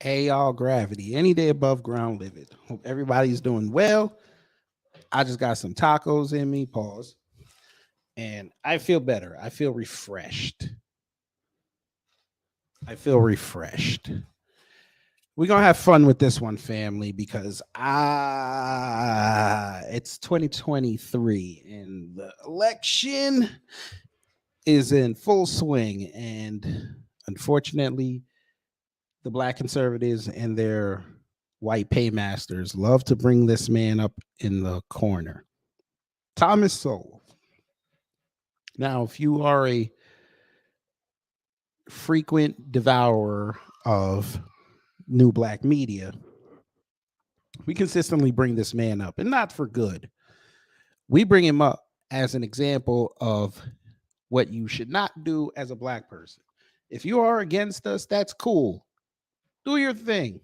Hey, y'all, gravity. Any day above ground, live it. Hope everybody's doing well. I just got some tacos in me, pause, and I feel better. I feel refreshed. I feel refreshed. We're gonna have fun with this one, family, because it's 2023 and the election is in full swing. And unfortunately, the black conservatives and their white paymasters love to bring this man up in the corner. Thomas Sowell. Now, if you are a frequent devourer of new black media, we consistently bring this man up, and not for good. We bring him up as an example of what you should not do as a black person. If you are against us, that's cool. Do your thing.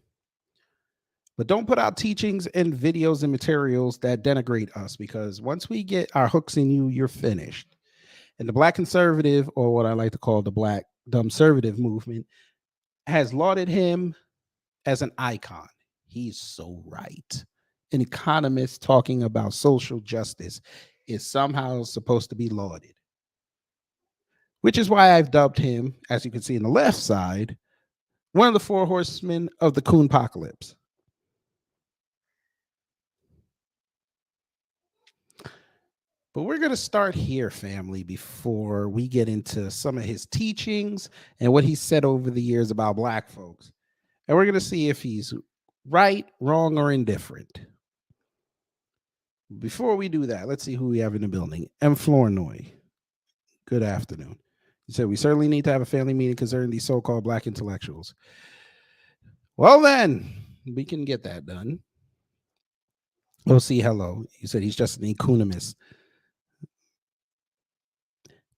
But don't put out teachings and videos and materials that denigrate us, because once we get our hooks in you, you're finished. And the black conservative, or what I like to call the black dumb conservative movement, has lauded him as an icon. He's so right. An economist talking about social justice is somehow supposed to be lauded, which is why I've dubbed him, as you can see in the left side, one of the four horsemen of the coon apocalypse. But we're going to start here, family, before we get into some of his teachings and what he said over the years about black folks. And we're going to see if he's right, wrong, or indifferent. Before we do that, let's see who we have in the building. M. Flournoy. Good afternoon. He said, we certainly need to have a family meeting concerning these so-called black intellectuals. Well, then, we can get that done. We'll see. Hello. He said he's just an economist.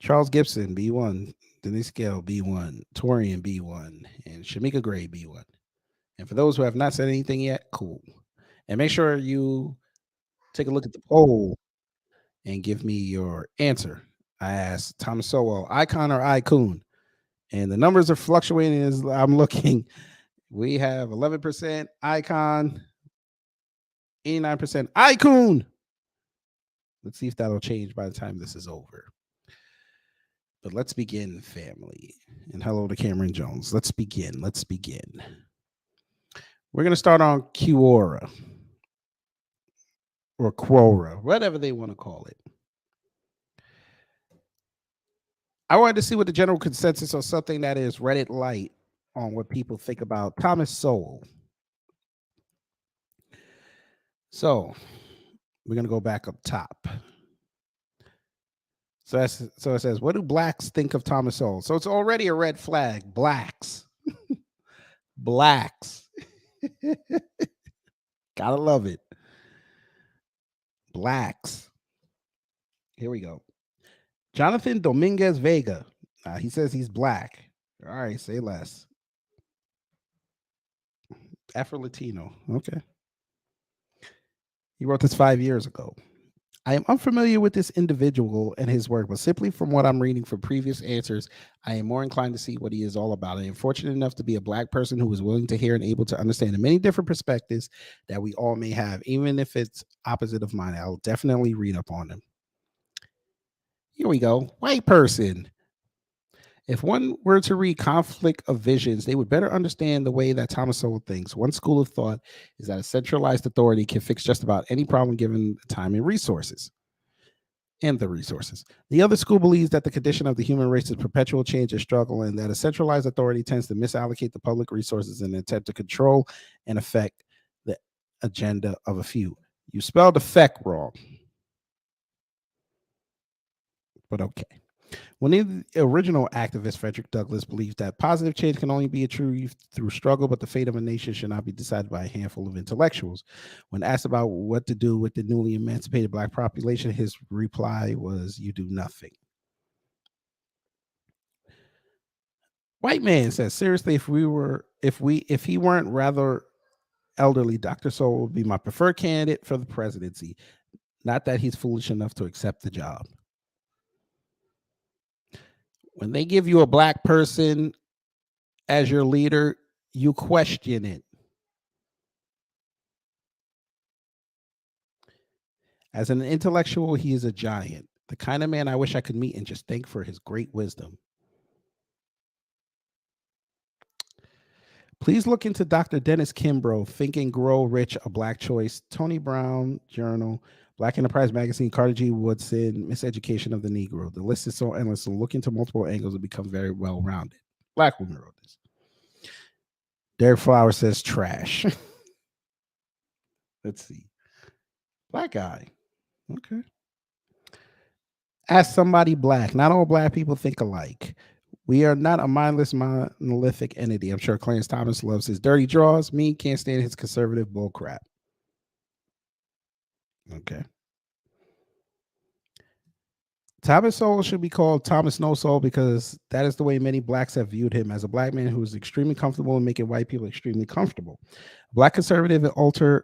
Charles Gibson, B1. Denise Gale, B1. Torian, B1. And Shamika Gray, B1. And for those who have not said anything yet, cool. And make sure you take a look at the poll and give me your answer. I asked Thomas Sowell, icon or icon? And the numbers are fluctuating as I'm looking. We have 11% icon, 89% icon. Let's see if that'll change by the time this is over. But let's begin, family. And hello to Cameron Jones. Let's begin. We're going to start on Quora or Quora, whatever they want to call it. I wanted to see what the general consensus or something that is Reddit light on what people think about Thomas Sowell. So we're going to go back up top. So it says, what do blacks think of Thomas Sowell? So it's already a red flag. Blacks. Blacks. Gotta love it. Blacks. Here we go. Jonathan Dominguez Vega. He says he's black. All right, say less. Afro-Latino. Okay. He wrote this 5 years ago. I am unfamiliar with this individual and his work, but simply from what I'm reading from previous answers, I am more inclined to see what he is all about. I am fortunate enough to be a black person who is willing to hear and able to understand the many different perspectives that we all may have, even if it's opposite of mine. I'll definitely read up on them. Here we go. White person. If one were to read Conflict of Visions, they would better understand the way that Thomas Sowell thinks. One school of thought is that a centralized authority can fix just about any problem given the time and resources. The other school believes that the condition of the human race is perpetual change and struggle, and that a centralized authority tends to misallocate the public resources in an attempt to control and affect the agenda of a few. You spelled affect wrong. But okay. When the original activist Frederick Douglass believed that positive change can only be achieved through struggle, but the fate of a nation should not be decided by a handful of intellectuals. When asked about what to do with the newly emancipated black population, his reply was, "You do nothing." White man says, seriously, if he weren't rather elderly, Dr. Sowell would be my preferred candidate for the presidency. Not that he's foolish enough to accept the job. When they give you a black person as your leader, You question it. As an intellectual, he is a giant. The kind of man I wish I could meet and just thank for his great wisdom. Please look into Dr. Dennis Kimbrough, Think and Grow Rich, A Black Choice, Tony Brown Journal, Black Enterprise Magazine, Carter G. Woodson, Miseducation of the Negro. The list is so endless, so look into multiple angles and become very well rounded. Black woman wrote this. Derek Flower says trash. Let's see. Black guy. Okay. Ask somebody black. Not all black people think alike. We are not a mindless, monolithic entity. I'm sure Clarence Thomas loves his dirty draws. Me can't stand his conservative bullcrap. Okay. Thomas Sowell should be called Thomas No Soul because that is the way many blacks have viewed him as a black man who is extremely comfortable in making white people extremely comfortable. A black conservative and ultra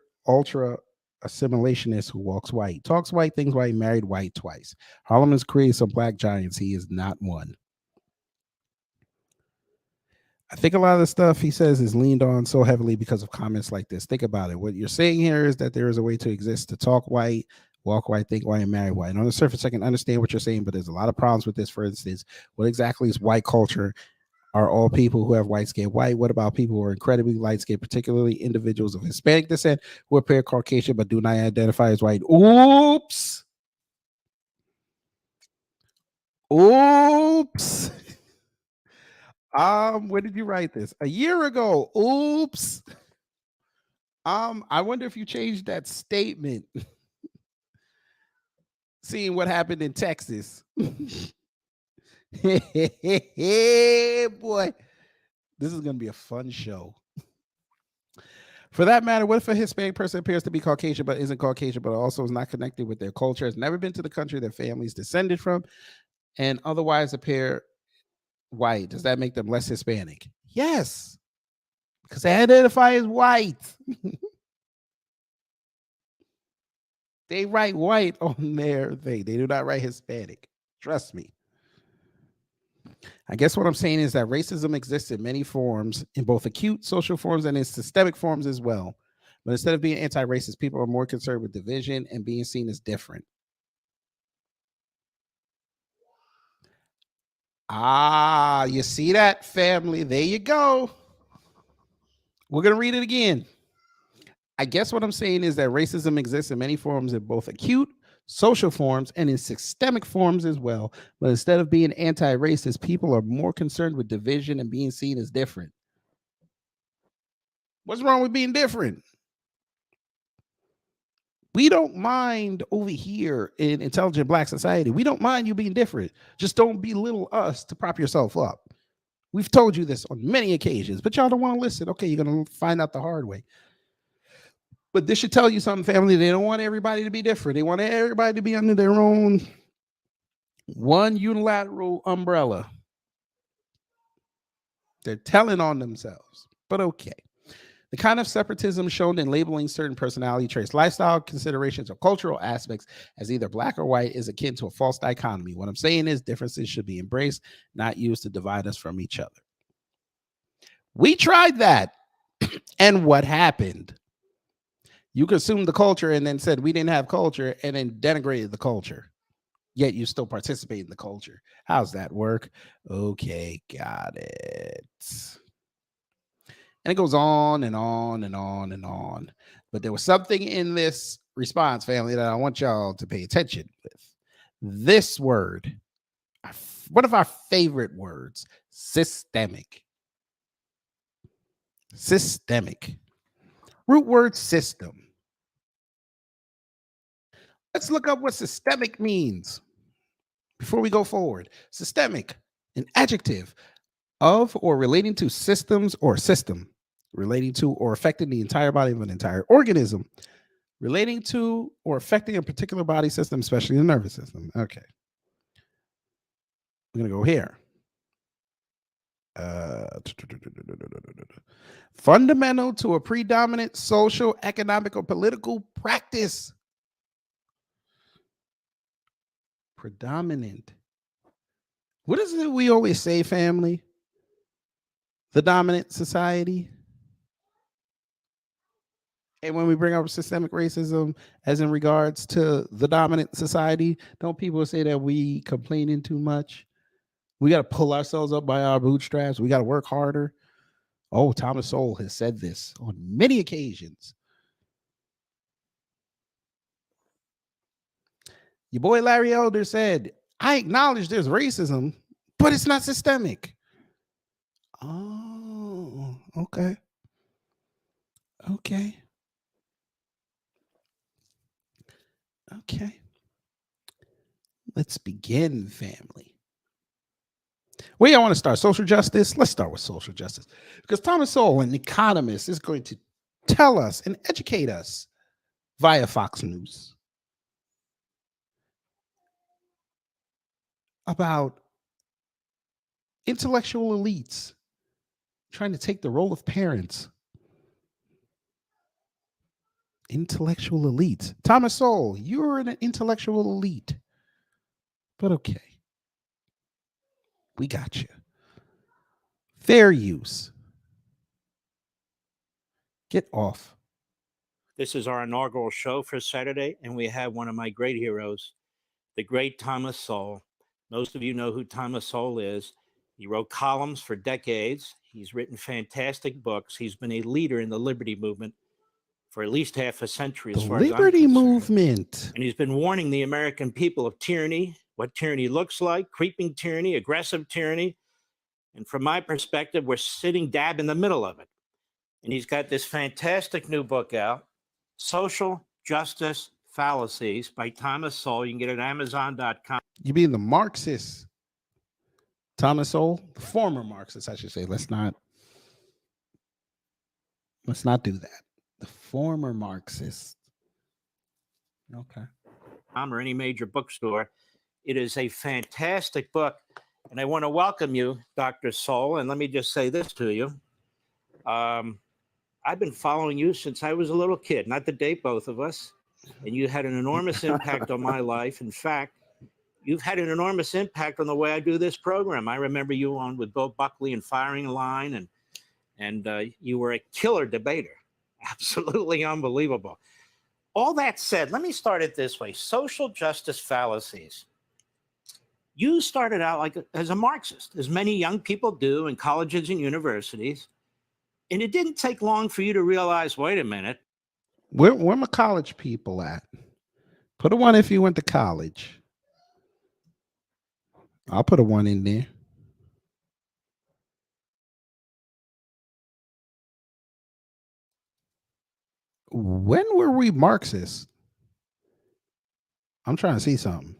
assimilationist who walks white, talks white, thinks white, married white twice. Harlem has created some black giants. He is not one. I think a lot of the stuff he says is leaned on so heavily because of comments like this. Think about it. What you're saying here is that there is a way to exist to talk white, walk white, think white, and marry white. And on the surface, I can understand what you're saying, but there's a lot of problems with this. For instance, what exactly is white culture? Are all people who have white skin white? What about people who are incredibly light skinned, particularly individuals of Hispanic descent who appear Caucasian but do not identify as white? Oops. Oops. When did you write this? A year ago. Oops. I wonder if you changed that statement. Seeing what happened in Texas. Hey, boy. This is going to be a fun show. For that matter, what if a Hispanic person appears to be Caucasian but isn't Caucasian, but also is not connected with their culture, has never been to the country their family is descended from, and otherwise appear white? Does that make them less Hispanic? Yes, because they identify as white. They write white on their thing. They do not write Hispanic. Trust me. I guess what I'm saying is that racism exists in many forms, in both acute social forms and in systemic forms as well. But instead of being anti-racist, people are more concerned with division and being seen as different. Ah, you see that, family? There you go. We're going to read it again. I guess what I'm saying is that racism exists in many forms, in both acute social forms and in systemic forms as well. But instead of being anti-racist, people are more concerned with division and being seen as different. What's wrong with being different? We don't mind over here in intelligent black society. We don't mind you being different. Just don't belittle us to prop yourself up. We've told you this on many occasions, but y'all don't want to listen. Okay, you're going to find out the hard way. But this should tell you something, family. They don't want everybody to be different. They want everybody to be under their own one unilateral umbrella. They're telling on themselves, but okay. The kind of separatism shown in labeling certain personality traits, lifestyle considerations, or cultural aspects as either black or white is akin to a false dichotomy. What I'm saying is differences should be embraced, not used to divide us from each other. We tried that. And what happened? You consumed the culture and then said we didn't have culture and then denigrated the culture. Yet you still participate in the culture. How's that work? Okay, got it. And it goes on and on and on and on. But there was something in this response, family, that I want y'all to pay attention with. This word, one of our favorite words, systemic. Systemic. Root word system. Let's look up what systemic means before we go forward. Systemic, an adjective of or relating to systems or system, relating to or affecting the entire body of an entire organism, relating to or affecting a particular body system, especially the nervous system. Okay. We're going to go here. Fundamental to a predominant social, economic, or political practice. Predominant. What is it we always say, family? The dominant society. And when we bring up systemic racism, as in regards to the dominant society, don't people say that we complaining too much? We got to pull ourselves up by our bootstraps. We got to work harder. Oh, Thomas Sowell has said this on many occasions. Your boy Larry Elder said, I acknowledge there's racism, but it's not systemic. Oh, okay. Okay. Okay. Let's begin, family. Where y'all want to start? Social justice? Let's start with social justice. Because Thomas Sowell, an economist, is going to tell us and educate us via Fox News about intellectual elites trying to take the role of parents. Intellectual elites. Thomas Sowell, you're an intellectual elite. But okay. We got you. Fair use. Get off. This is our inaugural show for Saturday, and we have one of my great heroes, the great Thomas Sowell. Most of you know who Thomas Sowell is. He wrote columns for decades. He's written fantastic books. He's been a leader in the liberty movement for at least half a century, as The far as I'm liberty concerned. movement. And he's been warning the American people of tyranny, what tyranny looks like, creeping tyranny, aggressive tyranny. And from my perspective, we're sitting dab in the middle of it. And he's got this fantastic new book out, Social Justice Fallacies by Thomas Sowell. You can get it at Amazon.com. You mean the Marxist Thomas Sowell? The former Marxist, I should say. Let's not do that. The former Marxist. Okay. Or any major bookstore. It is a fantastic book. And I want to welcome you, Dr. Sowell. And let me just say this to you. I've been following you since I was a little kid, not to date both of us. And you had an enormous impact on my life. In fact, you've had an enormous impact on the way I do this program. I remember you on with Bill Buckley and Firing Line, and you were a killer debater. Absolutely unbelievable. All that said, let me start it this way. Social justice fallacies. You started out as a Marxist, as many young people do in colleges and universities. And it didn't take long for you to realize, wait a minute. Where my college people at? Put a one if you went to college. I'll put a one in there. When were we Marxists? I'm trying to see something.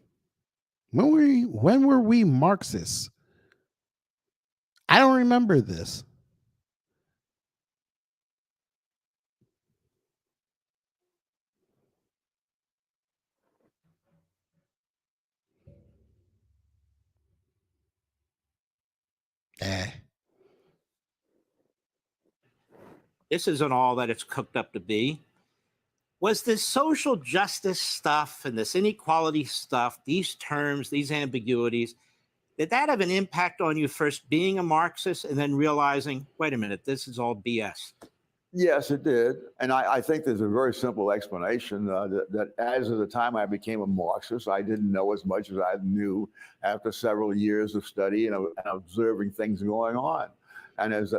When were we Marxists? I don't remember this. This isn't all that it's cooked up to be. Was this social justice stuff and this inequality stuff, these terms, these ambiguities, did that have an impact on you first being a Marxist and then realizing, wait a minute, this is all BS? Yes, it did. And I think there's a very simple explanation that as of the time I became a Marxist, I didn't know as much as I knew after several years of study and observing things going on. And as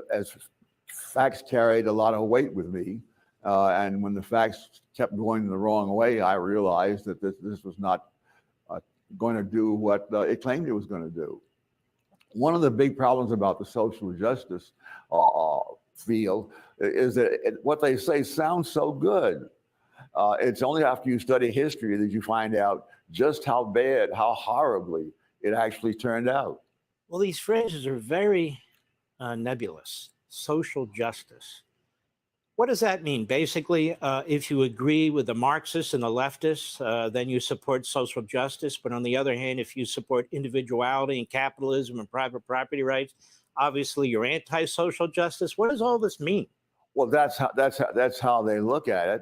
facts carried a lot of weight with me, and when the facts kept going the wrong way, I realized that this was not going to do what it claimed it was going to do. One of the big problems about the social justice field is that what they say sounds so good. It's only after you study history that you find out just how bad, how horribly it actually turned out. Well, these phrases are very nebulous. Social justice. What does that mean? Basically, if you agree with the Marxists and the leftists, then you support social justice. But on the other hand, if you support individuality and capitalism and private property rights, obviously you're anti-social justice. What does all this mean? Well, that's how they look at it.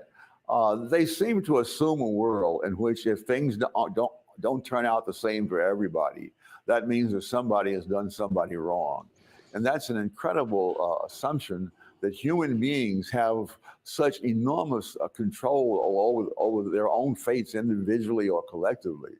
They seem to assume a world in which if things don't turn out the same for everybody, that means that somebody has done somebody wrong. And that's an incredible assumption that human beings have such enormous control over their own fates individually or collectively.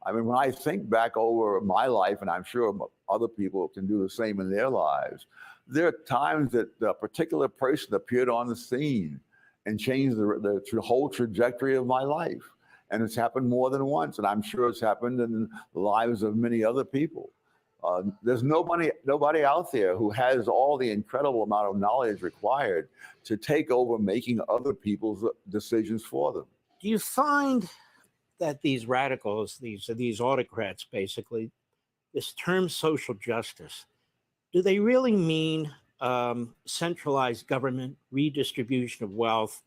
I mean, when I think back over my life, and I'm sure other people can do the same in their lives, there are times that a particular person appeared on the scene and changed the whole trajectory of my life. And it's happened more than once, and I'm sure it's happened in the lives of many other people. There's nobody out there who has all the incredible amount of knowledge required to take over making other people's decisions for them. Do you find that these radicals, these autocrats, basically, this term social justice, do they really mean centralized government, redistribution of wealth,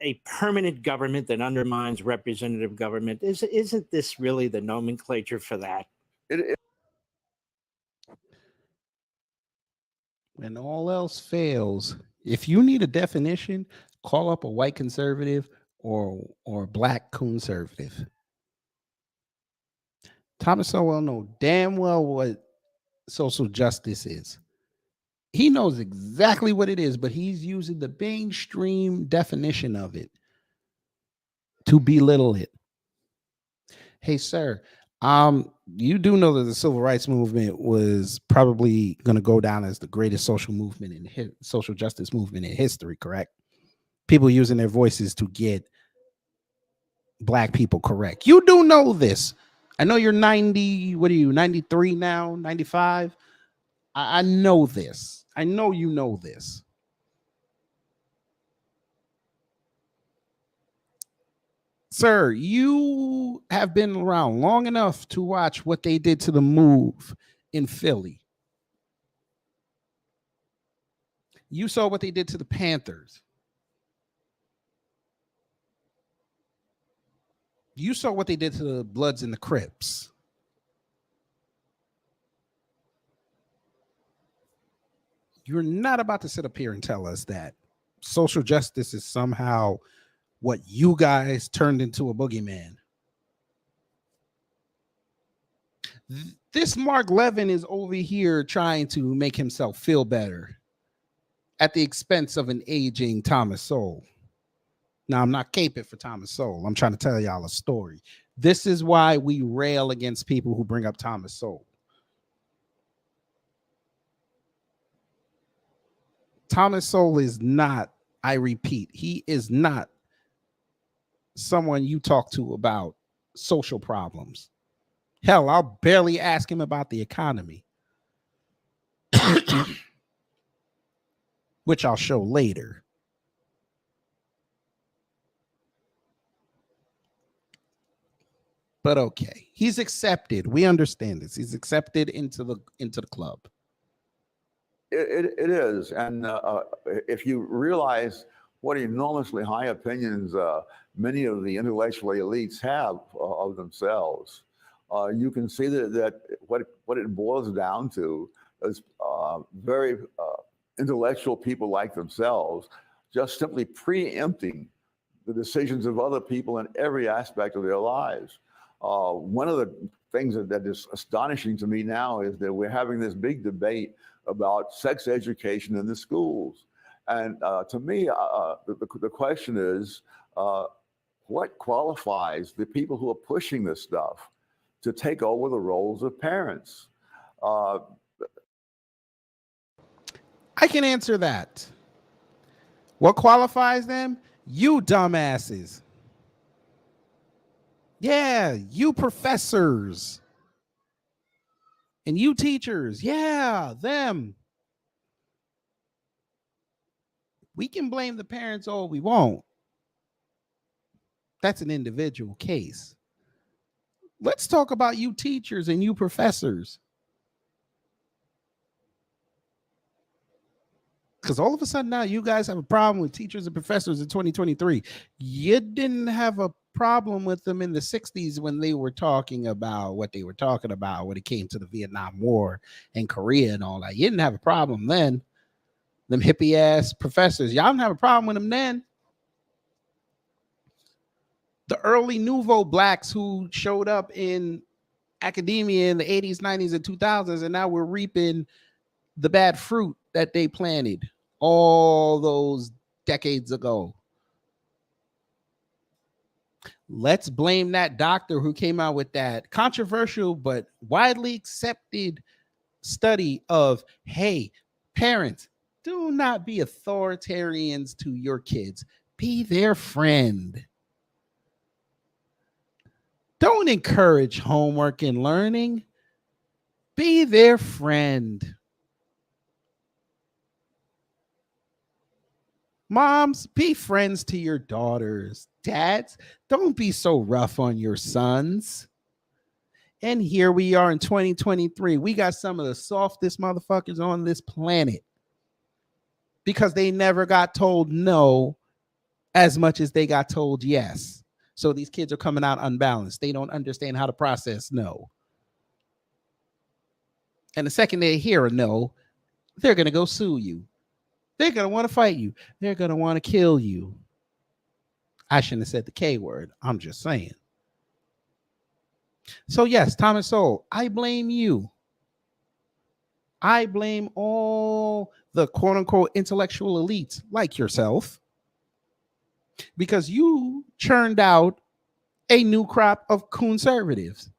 a permanent government that undermines representative government? Isn't this really the nomenclature for that? It, When all else fails, if you need a definition, call up a white conservative or a black conservative. Thomas Sowell knows damn well what social justice is. He knows exactly what it is, but he's using the mainstream definition of it to belittle it. Hey, sir, you do know that the civil rights movement was probably going to go down as the greatest social movement in social justice movement in history, correct? People using their voices to get black people correct. You do know this. I know you're 90. What are you, 93 now? 95? I know this. I know you know this. Sir, you have been around long enough to watch what they did to the move in Philly. You saw what they did to the Panthers. You saw what they did to the Bloods and the Crips. You're not about to sit up here and tell us that social justice is somehow what you guys turned into a boogeyman. This Mark Levin is over here trying to make himself feel better at the expense of an aging Thomas Sowell. Now, I'm not caping for Thomas Sowell. I'm trying to tell y'all a story. This is why we rail against people who bring up Thomas Sowell. Thomas Sowell is not, I repeat, he is not someone you talk to about social problems. Hell, I'll barely ask him about the economy, which I'll show later. But okay, he's accepted. We understand this. He's accepted into the club. it is, and if you realize what enormously high opinions many of the intellectual elites have of themselves, you can see that what it boils down to is very intellectual people like themselves just simply preempting the decisions of other people in every aspect of their lives. One of the things that is astonishing to me now is that we're having this big debate about sex education in the schools. And to me, the question is, what qualifies the people who are pushing this stuff to take over the roles of parents? I can answer that. What qualifies them? You dumbasses. Yeah, you professors. And you teachers. Yeah, them. We can blame the parents all we want. That's an individual case. Let's talk about you teachers and you professors. Because all of a sudden now you guys have a problem with teachers and professors in 2023. You didn't have a problem with them in the 60s when they were talking about what they were talking about when it came to the Vietnam War and Korea and all that. You didn't have a problem then. Them hippie ass professors, y'all didn't have a problem with them then. The early nouveau blacks who showed up in academia in the 80s, 90s, and 2000s, and now we're reaping the bad fruit that they planted. all those decades ago. Let's blame that doctor who came out with that controversial but widely accepted study of, hey, parents, do not be authoritarians to your kids. Be their friend. Don't encourage homework and learning. Be their friend. Moms, be friends to your daughters. Dads, don't be so rough on your sons. And here we are in 2023. We got some of the softest motherfuckers on this planet because they never got told no as much as they got told yes. So these kids are coming out unbalanced. They don't understand how to process no. And the second they hear a no, they're going to go sue you. They're going to want to fight you. They're going to want to kill you. I shouldn't have said the K word. I'm just saying. So yes, Thomas Sowell, I blame you. I blame all the quote unquote intellectual elites like yourself because you churned out a new crop of conservatives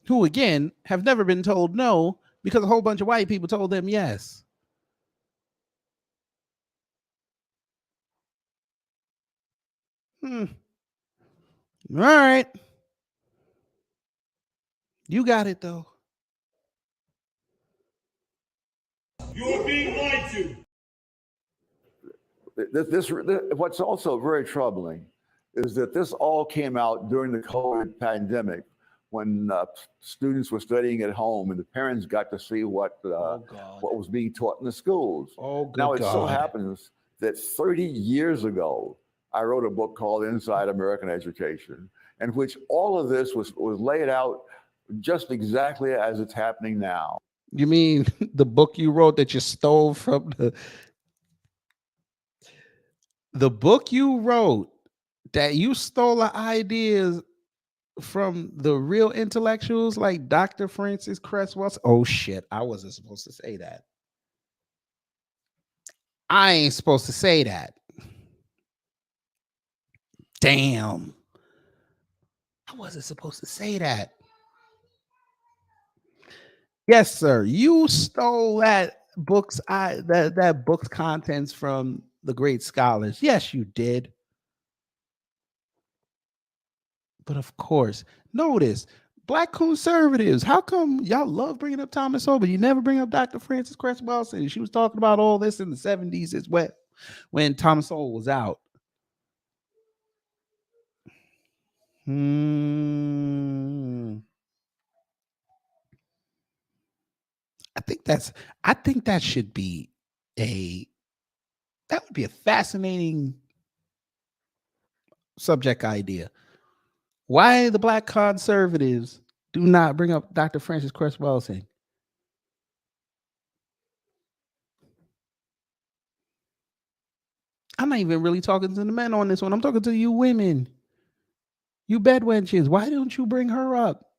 who, again, have never been told no because a whole bunch of white people told them yes. All right. You got it, though. You're being lied to. What's also very troubling is that this all came out during the COVID pandemic when students were studying at home and the parents got to see what was being taught in the schools. Now, it so happens that 30 years ago, I wrote a book called Inside American Education, in which all of this was laid out just exactly as it's happening now. You mean the book you wrote that you stole from the book you wrote that you stole the ideas from the real intellectuals like Dr. Francis Cresswell? Oh shit, I wasn't supposed to say that. I ain't supposed to say that. Damn. I wasn't supposed to say that. Yes, sir. You stole that that book's contents from the great scholars. Yes, you did. But of course, notice black conservatives. How come y'all love bringing up Thomas Sowell, but you never bring up Dr. Frances Cress Welsing? She was talking about all this in the 70s as well, when Thomas Sowell was out. I think that should be that would be a fascinating subject idea. Why the black conservatives do not bring up Dr. Frances Cress Welsing? I'm not even really talking to the men on this one. I'm talking to you women. You bedwenches. Why don't you bring her up?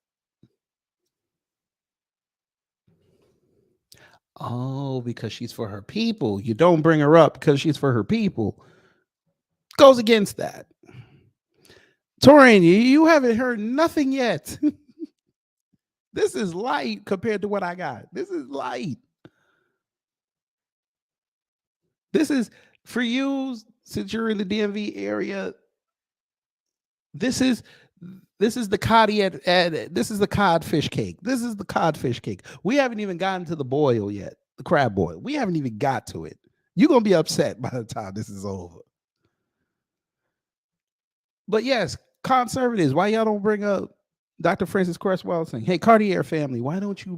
Oh, because she's for her people. You don't bring her up because she's for her people. Goes against that. Torian, you haven't heard nothing yet. This is light compared to what I got. This is light. This is for you, since you're in the DMV area. This is the codfish cake. This is the codfish cake. We haven't even gotten to the boil yet, the crab boil. We haven't even got to it. You're gonna be upset by the time this is over. But yes, conservatives, why y'all don't bring up Dr. Francis Cress Welsing? Hey, Cartier family, why don't you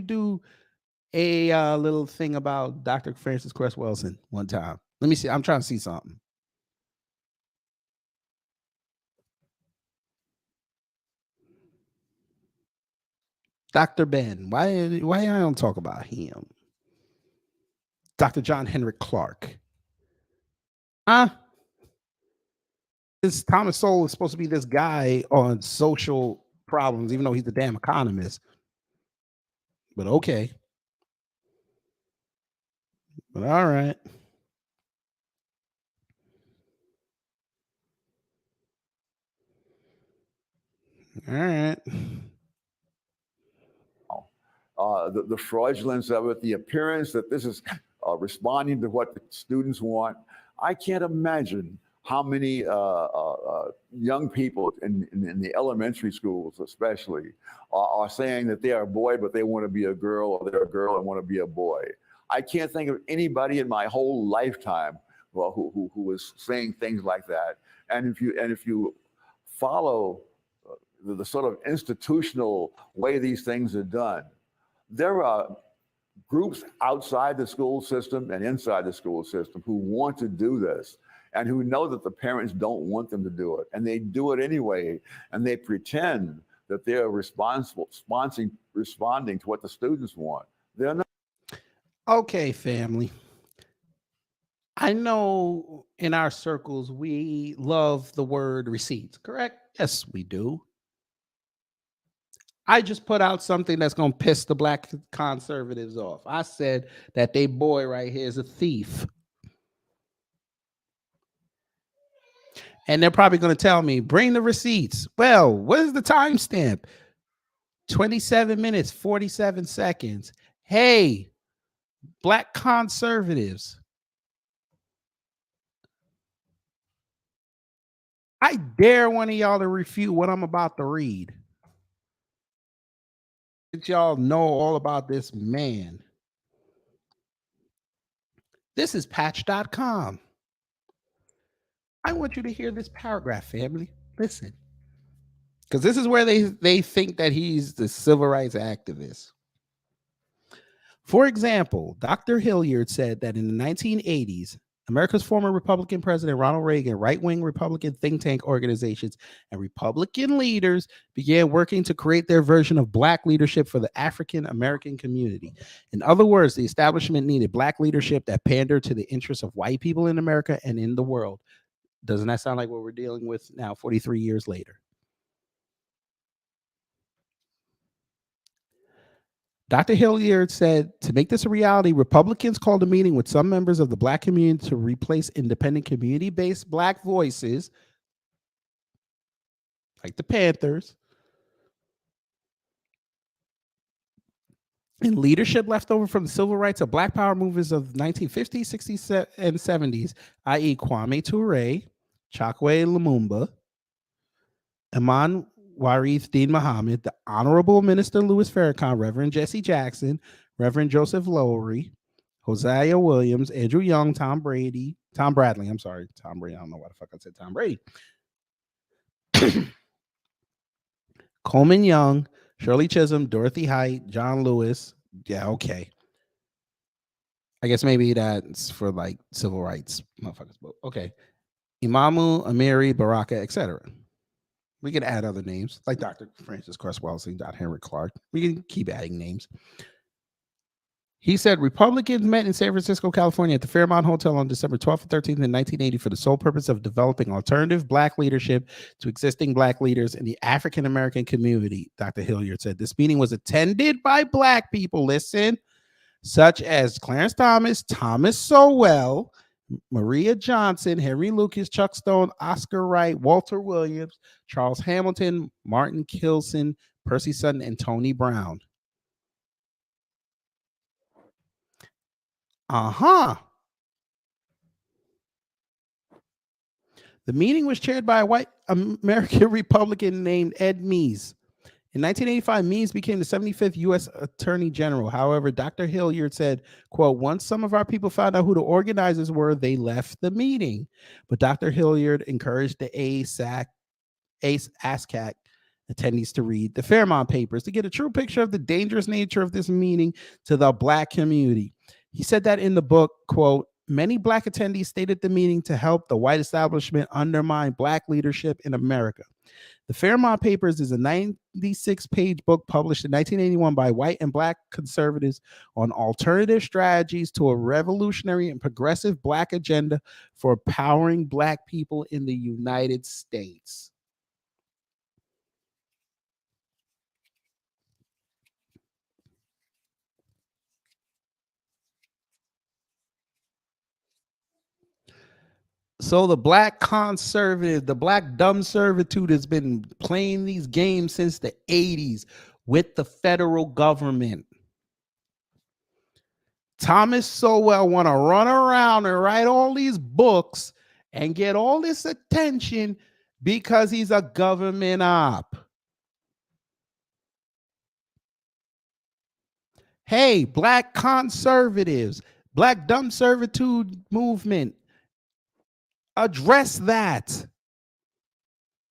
do a little thing about Dr. Francis Cress Welsing one time? Let me see. I'm trying to see something. Dr. Ben, why I don't talk about him? Dr. John Henrik Clark. This Thomas Sowell is supposed to be this guy on social problems, even though he's the damn economist. But okay. But all right. All right. The fraudulence of it, the appearance that this is responding to what the students want. I can't imagine how many young people in the elementary schools, especially, are saying that they are a boy, but they want to be a girl, or they're a girl and want to be a boy. I can't think of anybody in my whole lifetime who was saying things like that. And if you follow the sort of institutional way these things are done, there are groups outside the school system and inside the school system who want to do this and who know that the parents don't want them to do it. And they do it anyway. And they pretend that they're responding to what the students want. They're not. Okay, family. I know in our circles we love the word receipts, correct? Yes, we do. I just put out something that's going to piss the black conservatives off. I said that they boy right here is a thief. And they're probably going to tell me, bring the receipts. Well, what is the timestamp? 27 minutes, 47 seconds. Hey, black conservatives, I dare one of y'all to refute what I'm about to read. Let y'all know all about this man. This is patch.com. I want you to hear this paragraph, family. Listen. Because this is where they think that he's the civil rights activist. For example, Dr. Hilliard said that in the 1980s, America's former Republican President Ronald Reagan, right-wing Republican think tank organizations, and Republican leaders began working to create their version of black leadership for the African American community. In other words, the establishment needed black leadership that pandered to the interests of white people in America and in the world. Doesn't that sound like what we're dealing with now, 43 years later? Dr. Hilliard said, to make this a reality, Republicans called a meeting with some members of the black community to replace independent community-based black voices, like the Panthers, and leadership left over from the civil rights of black power movements of 1950s, 60s, and 70s, i.e. Kwame Ture, Chokwe Lumumba, Iman Warith Dean Muhammad, the Honorable Minister Louis Farrakhan, Reverend Jesse Jackson, Reverend Joseph Lowry, Hosea Williams, Andrew Young, Tom Bradley. I'm sorry, Tom Brady. I don't know why the fuck I said Tom Brady. Coleman Young, Shirley Chisholm, Dorothy Height, John Lewis. Yeah, okay. I guess maybe that's for like civil rights motherfuckers. But okay. Imamu, Amiri, Baraka, etc. We can add other names like Dr. Francis Cress Welsing, Dr. Henry Clark. We can keep adding names. He said Republicans met in San Francisco, California at the Fairmont Hotel on December 12th and 13th in 1980 for the sole purpose of developing alternative black leadership to existing black leaders in the African American community. Dr. Hilliard said this meeting was attended by black people, listen, such as Clarence Thomas, Thomas Sowell, Maria Johnson, Henry Lucas, Chuck Stone, Oscar Wright, Walter Williams, Charles Hamilton, Martin Kilson, Percy Sutton, and Tony Brown. Uh-huh. The meeting was chaired by a white American Republican named Ed Meese. In 1985, Meese became the 75th U.S. Attorney General. However, Dr. Hilliard said, quote, once some of our people found out who the organizers were, they left the meeting. But Dr. Hilliard encouraged the ASCAC attendees to read the Fairmont Papers to get a true picture of the dangerous nature of this meeting to the black community. He said that in the book, quote, many black attendees stayed at the meeting to help the white establishment undermine black leadership in America. The Fairmont Papers is a 96-page book published in 1981 by white and black conservatives on alternative strategies to a revolutionary and progressive black agenda for empowering black people in the United States. So the black conservative, the black dumb servitude has been playing these games since the 80s with the federal government. Thomas Sowell want to run around and write all these books and get all this attention because he's a government op. Hey, black conservatives, black dumb servitude movement, address that.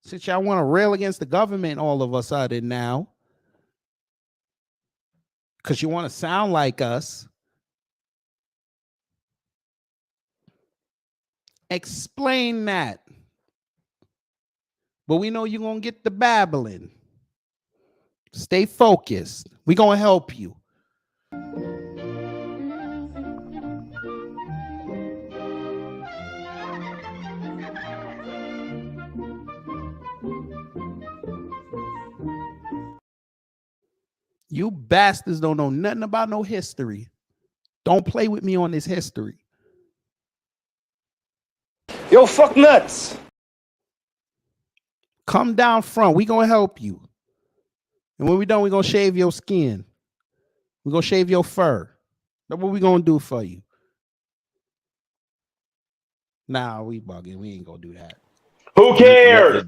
Since y'all want to rail against the government all of a sudden now, because you want to sound like us, explain that. But we know you're going to get the babbling. Stay focused. We're going to help you. You bastards don't know nothing about no history. Don't play with me on this history. Yo, fuck nuts. Come down front. We gonna help you. And when we done, we gonna shave your skin. We gonna shave your fur. That's what we gonna do for you. Nah, we bugging. We ain't gonna do that. Who cares?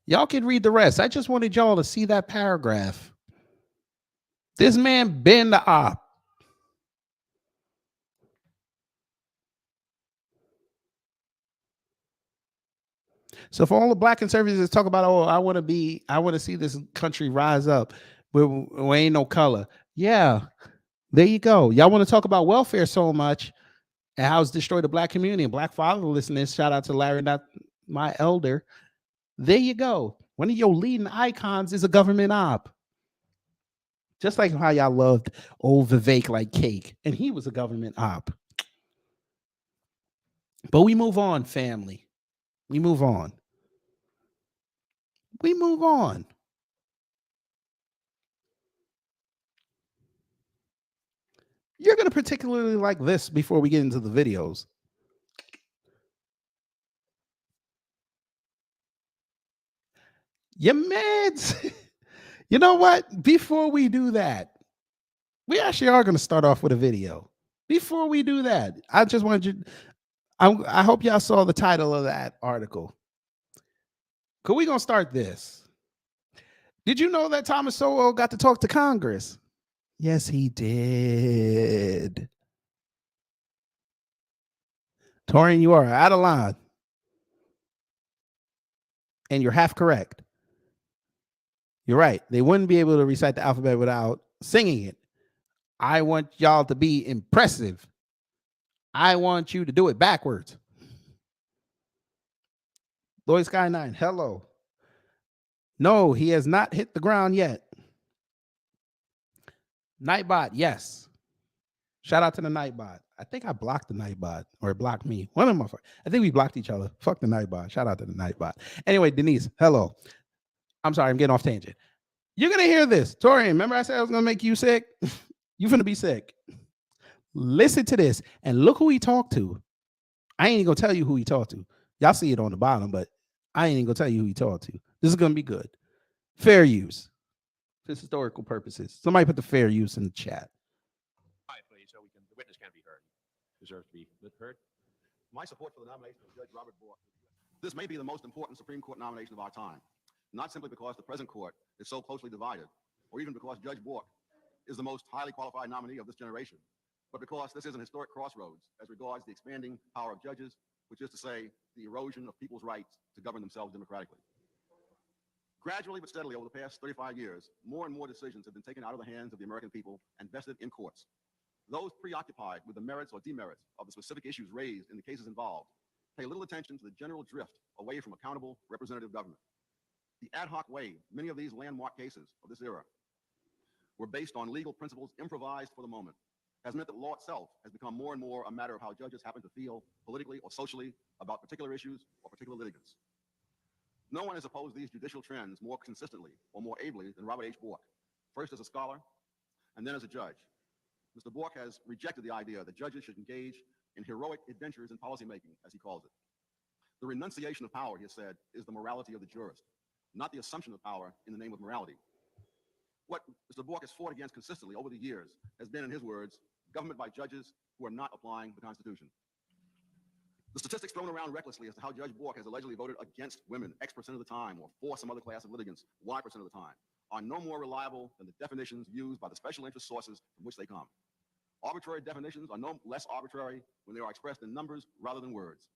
Y'all can read the rest. I just wanted y'all to see that paragraph. This man been the op. So for all the black conservatives talk about, oh, I want to see this country rise up where ain't no color. Yeah, there you go. Y'all want to talk about welfare so much and how it's destroyed the black community and black fatherlessness. Shout out to Larry, not my elder. There you go. One of your leading icons is a government op. Just like how y'all loved old Vivek like cake. And he was a government op. But we move on, family. We move on. We move on. You're going to particularly like this before we get into the videos. Your meds. You know what? Before we do that, we actually are going to start off with a video. Before we do that, I just wanted you, I hope y'all saw the title of that article. Because we're going to start this. Did you know that Thomas Sowell got to talk to Congress? Yes, he did. Torian, you are out of line. And you're half correct. You're right. They wouldn't be able to recite the alphabet without singing it. I want y'all to be impressive. I want you to do it backwards. Lloyd Sky 9, hello. No, he has not hit the ground yet. Nightbot, yes. Shout out to the Nightbot. I think I blocked the Nightbot or it blocked me. One of them. I think we blocked each other. Fuck the Nightbot. Shout out to the Nightbot. Anyway, Denise, hello. I'm sorry, I'm getting off tangent. You're going to hear this. Torian, remember I said I was going to make you sick? You're going to be sick. Listen to this and look who he talked to. I ain't going to tell you who he talked to. Y'all see it on the bottom, but I ain't going to tell you who he talked to. This is going to be good. Fair use. For historical purposes. Somebody put the fair use in the chat. Please, so the witness can be heard. Deserves to be heard. My support for the nomination of Judge Robert Bork. This may be the most important Supreme Court nomination of our time, not simply because the present court is so closely divided, or even because Judge Bork is the most highly qualified nominee of this generation, but because this is an historic crossroads as regards the expanding power of judges, which is to say, the erosion of people's rights to govern themselves democratically. Gradually but steadily over the past 35 years, more and more decisions have been taken out of the hands of the American people and vested in courts. Those preoccupied with the merits or demerits of the specific issues raised in the cases involved pay little attention to the general drift away from accountable representative government. The ad hoc way many of these landmark cases of this era were based on legal principles improvised for the moment has meant that law itself has become more and more a matter of how judges happen to feel politically or socially about particular issues or particular litigants. No one has opposed these judicial trends more consistently or more ably than Robert H. Bork, first as a scholar and then as a judge. Mr. Bork has rejected the idea that judges should engage in heroic adventures in policymaking, as he calls it. The renunciation of power, he has said, is the morality of the jurist, not the assumption of power in the name of morality. What Mr. Bork has fought against consistently over the years has been, in his words, government by judges who are not applying the Constitution. The statistics thrown around recklessly as to how Judge Bork has allegedly voted against women X% of the time or for some other class of litigants Y% of the time are no more reliable than the definitions used by the special interest sources from which they come. Arbitrary definitions are no less arbitrary when they are expressed in numbers rather than words.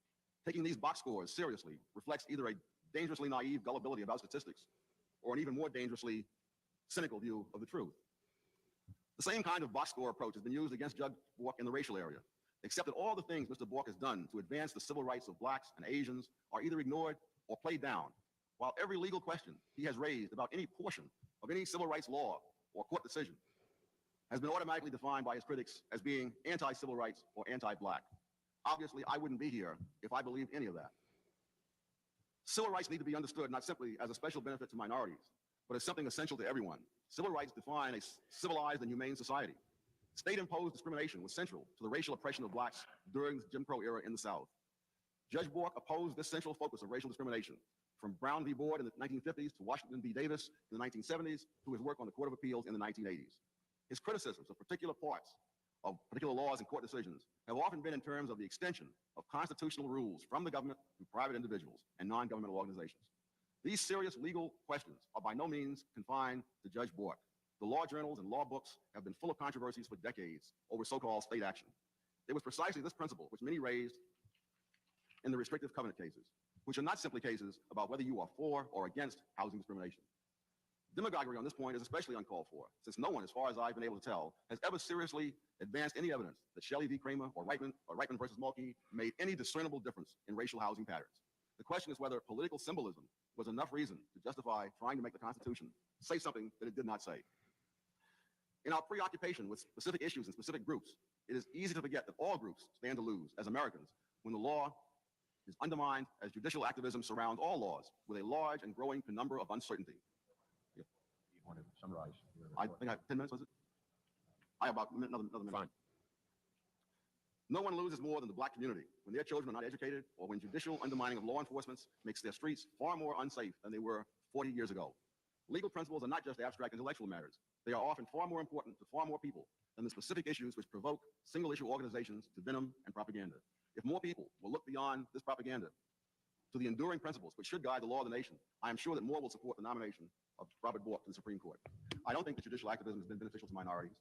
Taking these box scores seriously reflects either a dangerously naive gullibility about statistics or an even more dangerously cynical view of the truth. The same kind of box score approach has been used against Judge Bork in the racial area, except that all the things Mr. Bork has done to advance the civil rights of blacks and Asians are either ignored or played down, while every legal question he has raised about any portion of any civil rights law or court decision has been automatically defined by his critics as being anti-civil rights or anti-black. Obviously, I wouldn't be here if I believed any of that. Civil rights need to be understood not simply as a special benefit to minorities, but as something essential to everyone. Civil rights define a civilized and humane society. State-imposed discrimination was central to the racial oppression of blacks during the Jim Crow era in the South. Judge Bork opposed this central focus of racial discrimination, from Brown v. Board in the 1950s to Washington v. Davis in the 1970s to his work on the Court of Appeals in the 1980s. His criticisms of particular parts of particular laws and court decisions have often been in terms of the extension of constitutional rules from the government to private individuals and non-governmental organizations. These serious legal questions are by no means confined to Judge Bork. The law journals and law books have been full of controversies for decades over so-called state action. It was precisely this principle which many raised in the restrictive covenant cases, which are not simply cases about whether you are for or against housing discrimination. Demagoguery on this point is especially uncalled for, since no one, as far as I've been able to tell, has ever seriously advanced any evidence that Shelley v. Kramer or Reitman versus Mulkey made any discernible difference in racial housing patterns. The question is whether political symbolism was enough reason to justify trying to make the Constitution say something that it did not say. In our preoccupation with specific issues and specific groups, it is easy to forget that all groups stand to lose as Americans when the law is undermined as judicial activism surrounds all laws with a large and growing penumbra of uncertainty. You want to summarize? I think I have 10 minutes, was it? I have about another minute. Fine. No one loses more than the black community when their children are not educated or when judicial undermining of law enforcement makes their streets far more unsafe than they were 40 years ago. Legal principles are not just abstract intellectual matters. They are often far more important to far more people than the specific issues which provoke single-issue organizations to venom and propaganda. If more people will look beyond this propaganda to the enduring principles which should guide the law of the nation, I am sure that more will support the nomination of Robert Bork to the Supreme Court. I don't think that judicial activism has been beneficial to minorities.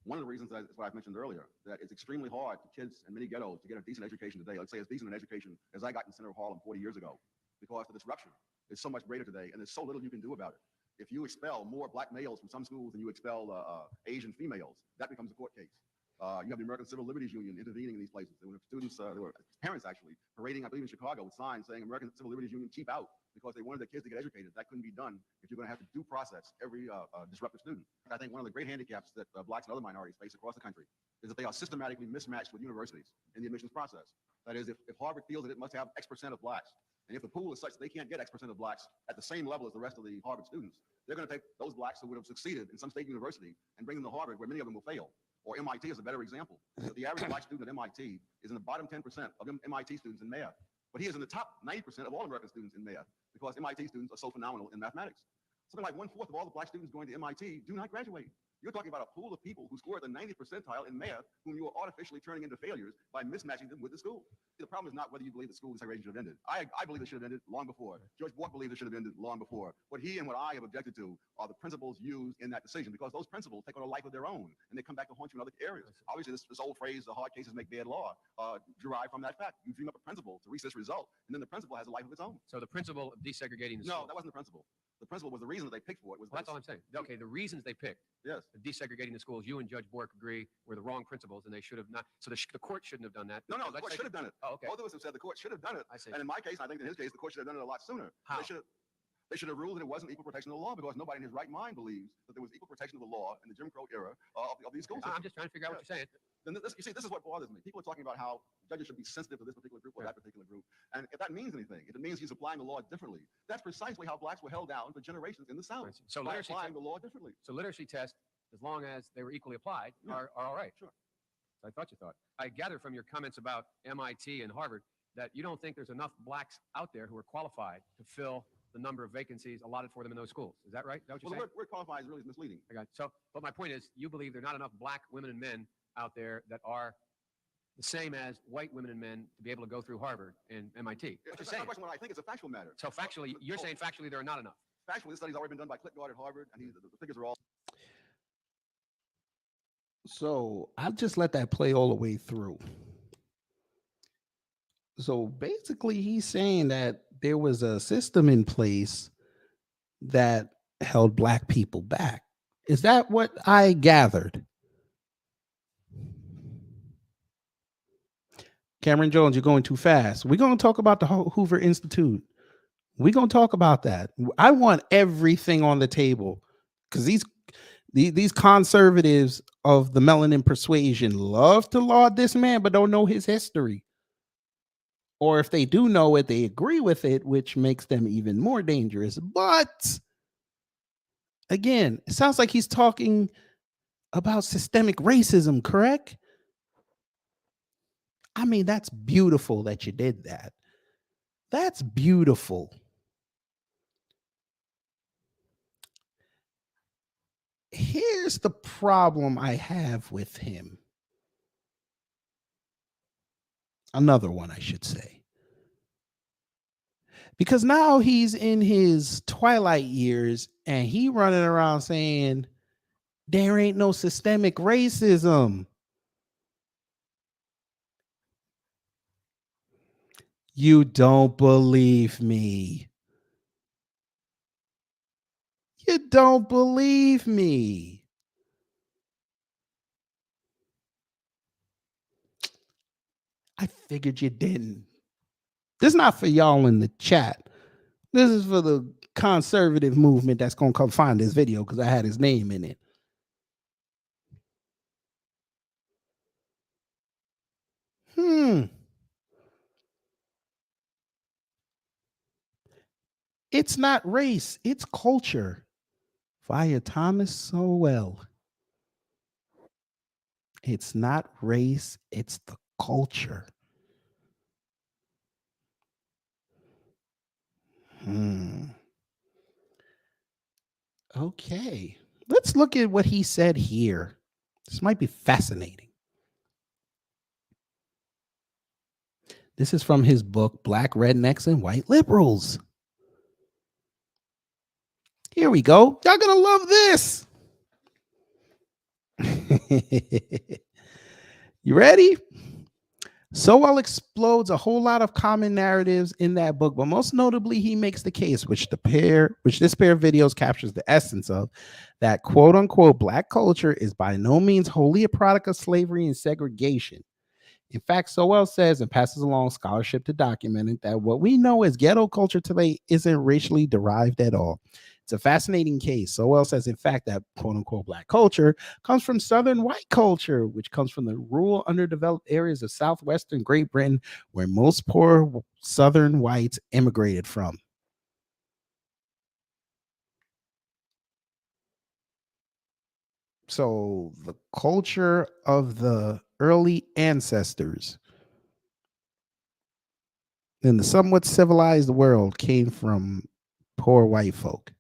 One of the reasons is what I've mentioned earlier, that it's extremely hard for kids in many ghettos to get a decent education today. Let's say as decent an education as I got in Senator Harlem 40 years ago, because the disruption is so much greater today, and there's so little you can do about it. If you expel more black males from some schools than you expel Asian females, that becomes a court case. You have the American Civil Liberties Union intervening in these places. There were students, there were parents actually, parading, I believe, in Chicago with signs saying American Civil Liberties Union cheap out because they wanted their kids to get educated. That couldn't be done if you're going to have to due process every disruptive student. I think one of the great handicaps that blacks and other minorities face across the country is that they are systematically mismatched with universities in the admissions process. That is, if Harvard feels that it must have X% of blacks, and if the pool is such that they can't get X% of blacks at the same level as the rest of the Harvard students, they're going to take those blacks who would have succeeded in some state university and bring them to Harvard, where many of them will fail. Or MIT is a better example. So the average black student at MIT is in the bottom 10% of MIT students in math. But he is in the top 90% of all American students in math because MIT students are so phenomenal in mathematics. Something like 1/4 of all the black students going to MIT do not graduate. You're talking about a pool of people who score at the 90th percentile in math, whom you are artificially turning into failures by mismatching them with the school. The problem is not whether you believe the school segregation should have ended. I believe it should have ended long before. George Bork believed it should have ended long before. What he and what I have objected to are the principles used in that decision, because those principles take on a life of their own, and they come back to haunt you in other areas. Obviously, this old phrase, the hard cases make bad law, derived from that fact. You dream up a principle to reach this result, and then the principle has a life of its own. So the principle of desegregating the No, schools. that wasn't the principle. The principle was the reason that they picked for it. Well, that's all I'm saying. Okay, the reasons they picked, Yes. desegregating the schools, you and Judge Bork agree were the wrong principles, and they should have not. So the court shouldn't have done that. No, Let's the court say- should have done it. Oh, okay. Both of us have said the court should have done it. I see. And in my case, I think in his case, the court should have done it a lot sooner. How? They should have ruled that it wasn't equal protection of the law, because nobody in his right mind believes that there was equal protection of the law in the Jim Crow era of these schools. I'm just trying to figure out what you're saying. then you see, this is what bothers me. People are talking about how judges should be sensitive to this particular group or that particular group. And if that means anything, if it means he's applying the law differently, that's precisely how blacks were held down for generations in the South. So by literacy applying the law differently. So literacy tests, as long as they were equally applied, are all right. Sure. So I thought you thought. I gather from your comments about MIT and Harvard that you don't think there's enough blacks out there who are qualified to fill the number of vacancies allotted for them in those schools. Is that right? Is that what you're Well, saying? the word qualified is really misleading. I got it. So, but my point is, you believe there are not enough black women and men out there that are the same as white women and men to be able to go through Harvard and MIT. What you're It's not saying. a question what I think, it's a factual matter. So factually, you're saying factually there are not enough. Factually, this study's already been done by Clitgard at Harvard, and the figures are all. So I'll just let that play all the way through. So basically, he's saying that there was a system in place that held black people back. Is that what I gathered? Cameron Jones, you're going too fast. We're going to talk about the Hoover Institute. We're going to talk about that. I want everything on the table because these conservatives of the melanin persuasion love to laud this man, but don't know his history. Or if they do know it, they agree with it, which makes them even more dangerous. But again, it sounds like he's talking about systemic racism, correct? I mean, that's beautiful that you did that. That's beautiful. Here's the problem I have with him. Another one, I should say. Because now he's in his twilight years and he running around saying there ain't no systemic racism. You don't believe me. You don't believe me. I figured you didn't. This is not for y'all in the chat. This is for the conservative movement that's going to come find this video because I had his name in it. It's not race, it's culture. Via Thomas Sowell. It's not race, it's the culture. Okay, let's look at what he said here. This might be fascinating. This is from his book, Black Rednecks and White Liberals. Here we go. Y'all gonna love this. You ready? Sowell explodes a whole lot of common narratives in that book, but most notably, he makes the case, which this pair of videos captures the essence of, that quote unquote black culture is by no means wholly a product of slavery and segregation. In fact, Sowell says and passes along scholarship to document it that what we know as ghetto culture today isn't racially derived at all. It's a fascinating case. Sowell says, in fact, that quote unquote black culture comes from Southern white culture, which comes from the rural, underdeveloped areas of Southwestern Great Britain, where most poor Southern whites immigrated from. So the culture of the early ancestors in the somewhat civilized world came from poor white folk.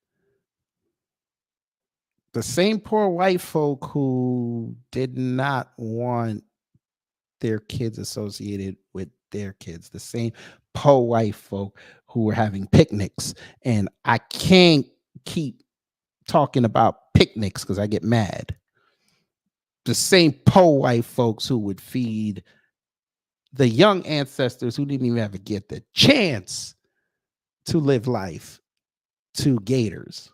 The same poor white folk who did not want their kids associated with their kids. The same poor white folk who were having picnics. And I can't keep talking about picnics because I get mad. The same poor white folks who would feed the young ancestors who didn't even have to get the chance to live life to gators.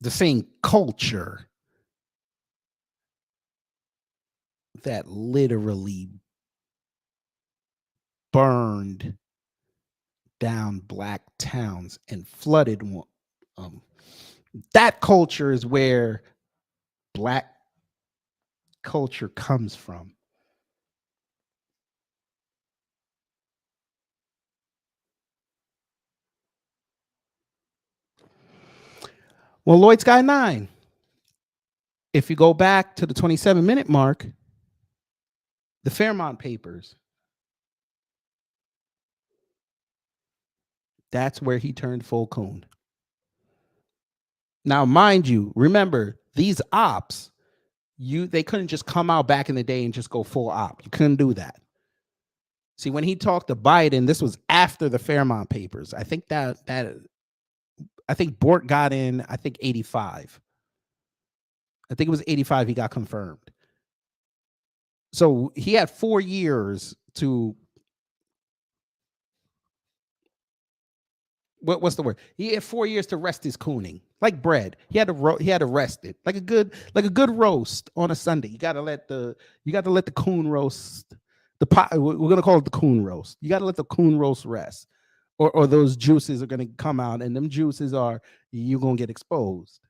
The same culture that literally burned down black towns and flooded that culture is where black culture comes from. Well, Lloyd's got 9. If you go back to the 27-minute mark, the Fairmont Papers, that's where he turned full coon. Now, mind you, remember, these ops, they couldn't just come out back in the day and just go full op. You couldn't do that. See, when he talked to Biden, this was after the Fairmont Papers. I think Bort got in, 85. I think it was 85 he got confirmed. So he had 4 years to what's the word? He had 4 years to rest his cooning, like bread. He had to rest it like a good roast on a Sunday. You got to let the coon roast. The pot, we're gonna call it the coon roast. You got to let the coon roast rest, or those juices are gonna come out, and them juices you're gonna get exposed,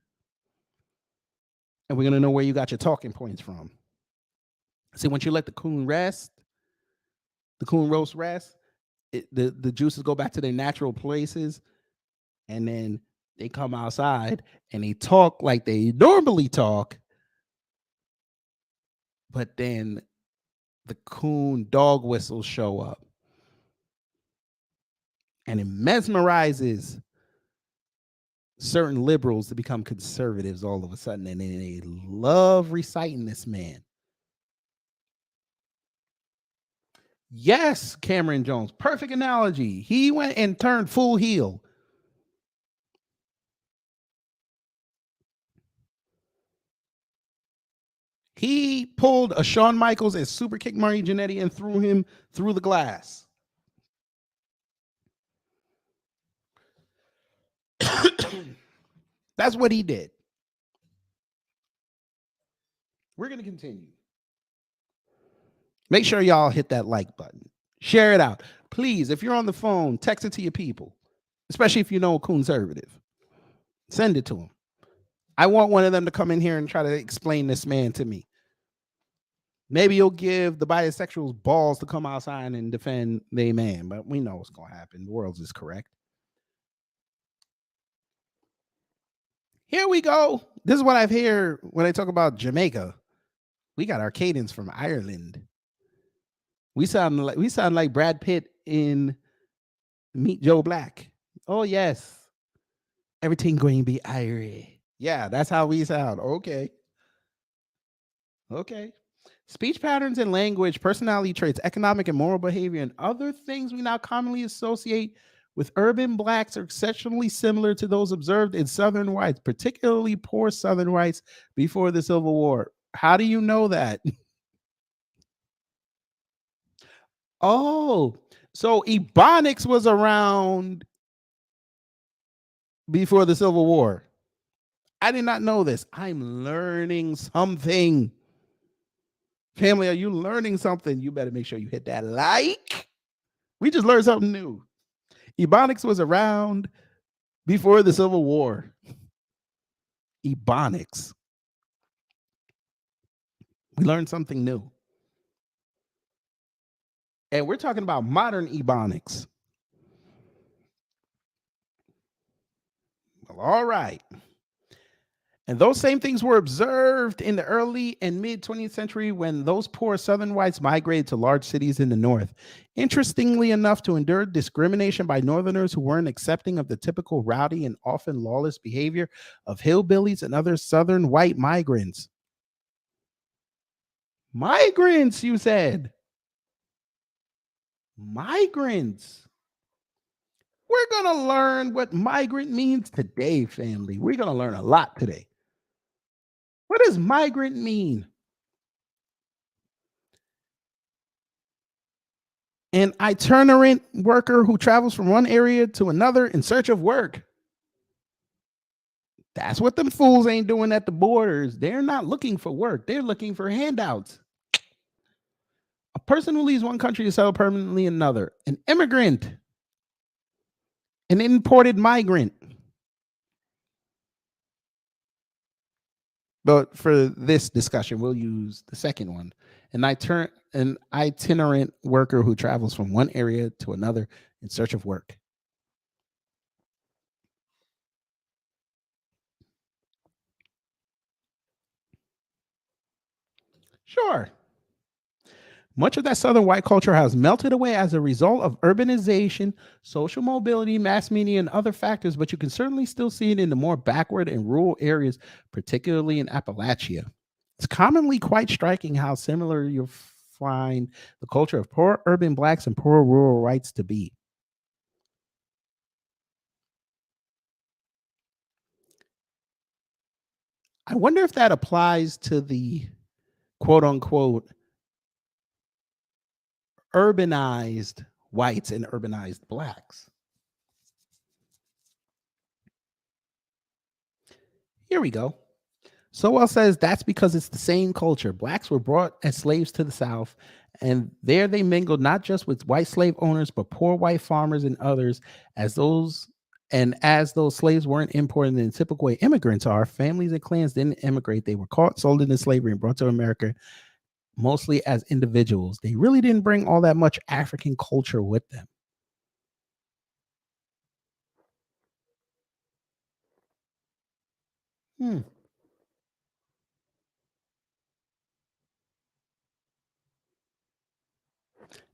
and we're gonna know where you got your talking points from. See, once you let the coon rest, the coon roast rest, the juices go back to their natural places, and then they come outside and they talk like they normally talk, but then the coon dog whistles show up, and it mesmerizes certain liberals to become conservatives all of a sudden, and they love reciting this man. Yes, Cameron Jones, perfect analogy. He went and turned full heel. He pulled a Shawn Michaels and super kicked Mario Jannetty and threw him through the glass. That's what he did. We're going to continue. Make sure y'all hit that like button. Share it out. Please, if you're on the phone, text it to your people, especially if you know a conservative. Send it to them. I want one of them to come in here and try to explain this man to me. Maybe you'll give the bisexuals balls to come outside and defend their man, but we know what's going to happen. The world is correct. Here we go. This is what I've heard when I talk about Jamaica. We got Arcadians from Ireland. We sound like Brad Pitt in Meet Joe Black. Oh yes, everything going to be Irish. Yeah, that's how we sound. Okay. Speech patterns and language, personality traits, economic and moral behavior, and other things we now commonly associate with urban blacks are exceptionally similar to those observed in Southern whites, particularly poor Southern whites before the Civil War. How do you know that? Oh, so Ebonics was around before the Civil War. I did not know this. I'm learning something. Family, are you learning something? You better make sure you hit that like. We just learned something new. Ebonics was around before the Civil War. Ebonics. We learned something new. And we're talking about modern Ebonics. Well, all right. And those same things were observed in the early and mid 20th century when those poor Southern whites migrated to large cities in the North. Interestingly enough, to endure discrimination by Northerners who weren't accepting of the typical rowdy and often lawless behavior of hillbillies and other Southern white migrants. Migrants, you said. Migrants. We're going to learn what migrant means today, family. We're going to learn a lot today. What does migrant mean? An itinerant worker who travels from one area to another in search of work. That's what them fools ain't doing at the borders. They're not looking for work. They're looking for handouts. A person who leaves one country to settle permanently in another. An immigrant. An imported migrant. But for this discussion, we'll use the second one. An itinerant worker who travels from one area to another in search of work. Sure. Much of that Southern white culture has melted away as a result of urbanization, social mobility, mass media, and other factors, but you can certainly still see it in the more backward and rural areas, particularly in Appalachia. It's commonly quite striking how similar you'll find the culture of poor urban blacks and poor rural whites to be. I wonder if that applies to the quote unquote urbanized whites and urbanized blacks. Here we go. Sowell says that's because it's the same culture. Blacks were brought as slaves to the South, and there they mingled not just with white slave owners, but poor white farmers and others. As those slaves weren't imported in the typical way immigrants are, families and clans didn't immigrate. They were caught, sold into slavery, and brought to America mostly as individuals. They really didn't bring all that much African culture with them. Hmm.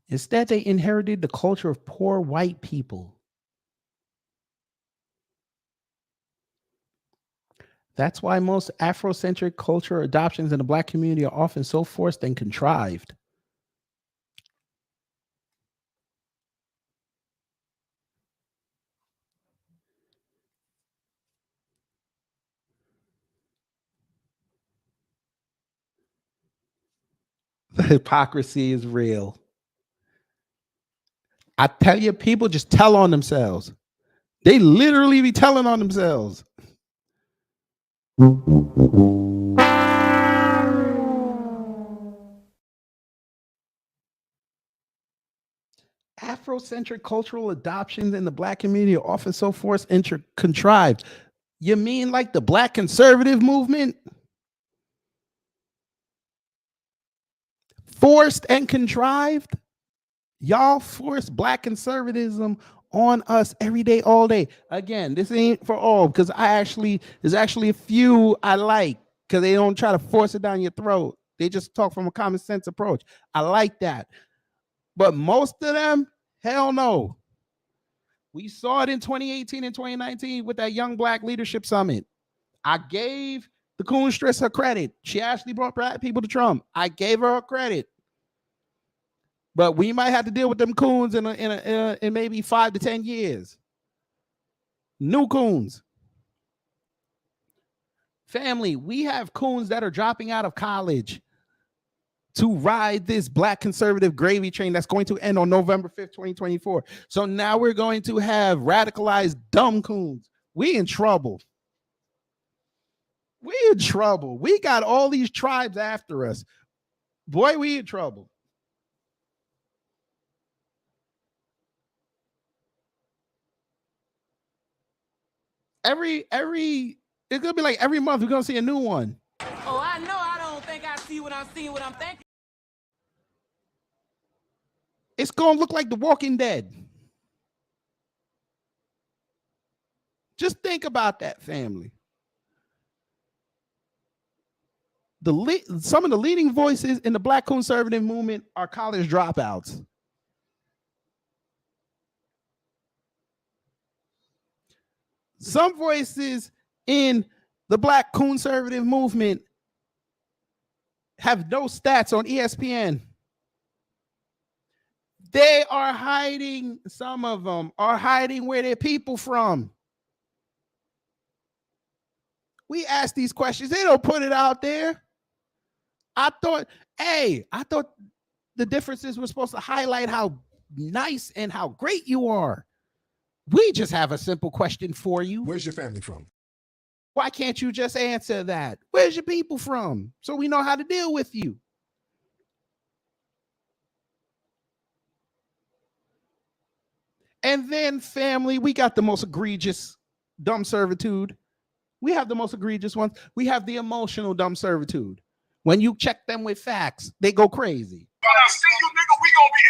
Instead, they inherited the culture of poor white people. That's why most Afrocentric culture adoptions in the black community are often so forced and contrived. The hypocrisy is real. I tell you, people just tell on themselves. They literally be telling on themselves. Afrocentric cultural adoptions in the black community are often so forced and contrived. You mean like the black conservative movement? Forced and contrived? Y'all force black conservatism on us every day, all day. Again, this ain't for all because there's actually a few I like because they don't try to force it down your throat. They just talk from a common sense approach. I like that. But most of them, hell no. We saw it in 2018 and 2019 with that Young Black Leadership Summit. I gave the Coonstress her credit. She actually brought black people to Trump. I gave her credit. But we might have to deal with them coons in maybe 5 to 10 years. New coons. Family, we have coons that are dropping out of college to ride this black conservative gravy train that's going to end on November 5th, 2024. So now we're going to have radicalized dumb coons. We in trouble. We in trouble. We got all these tribes after us. Boy, we in trouble. It's gonna be like every month we're gonna see a new one. Oh, I know I don't think I see what I'm seeing, what I'm thinking. It's gonna look like The Walking Dead. Just think about that, family. Some of the leading voices in the black conservative movement are college dropouts. Some voices in the black conservative movement have no stats on ESPN. They are hiding, some of them are hiding where their people from. We ask these questions, they don't put it out there. I thought the differences were supposed to highlight how nice and how great you are. We just have a simple question for you. Where's your family from? Why can't you just answer that? Where's your people from? So we know how to deal with you. And then, family, we got the most egregious dumb servitude. We have the most egregious ones. We have the emotional dumb servitude. When you check them with facts, they go crazy. When I see you, nigga,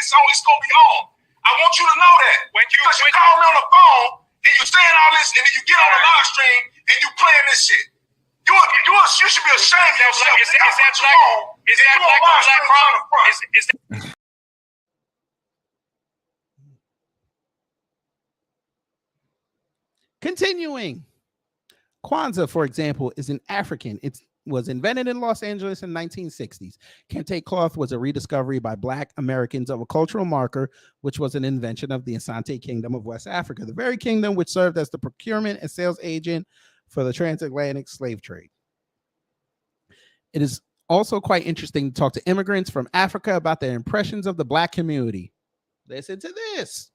it's gonna be on. I want you to know that. Because you call me on the phone and you saying all this, and then you get on the live stream and you playing this shit. You should be ashamed of yourself. Is that black on black crime? Continuing. Kwanzaa, for example, is an African. It was invented in Los Angeles in 1960s. Kente cloth was a rediscovery by Black Americans of a cultural marker, which was an invention of the Asante Kingdom of West Africa, the very kingdom which served as the procurement and sales agent for the transatlantic slave trade. It is also quite interesting to talk to immigrants from Africa about their impressions of the Black community. Listen to this.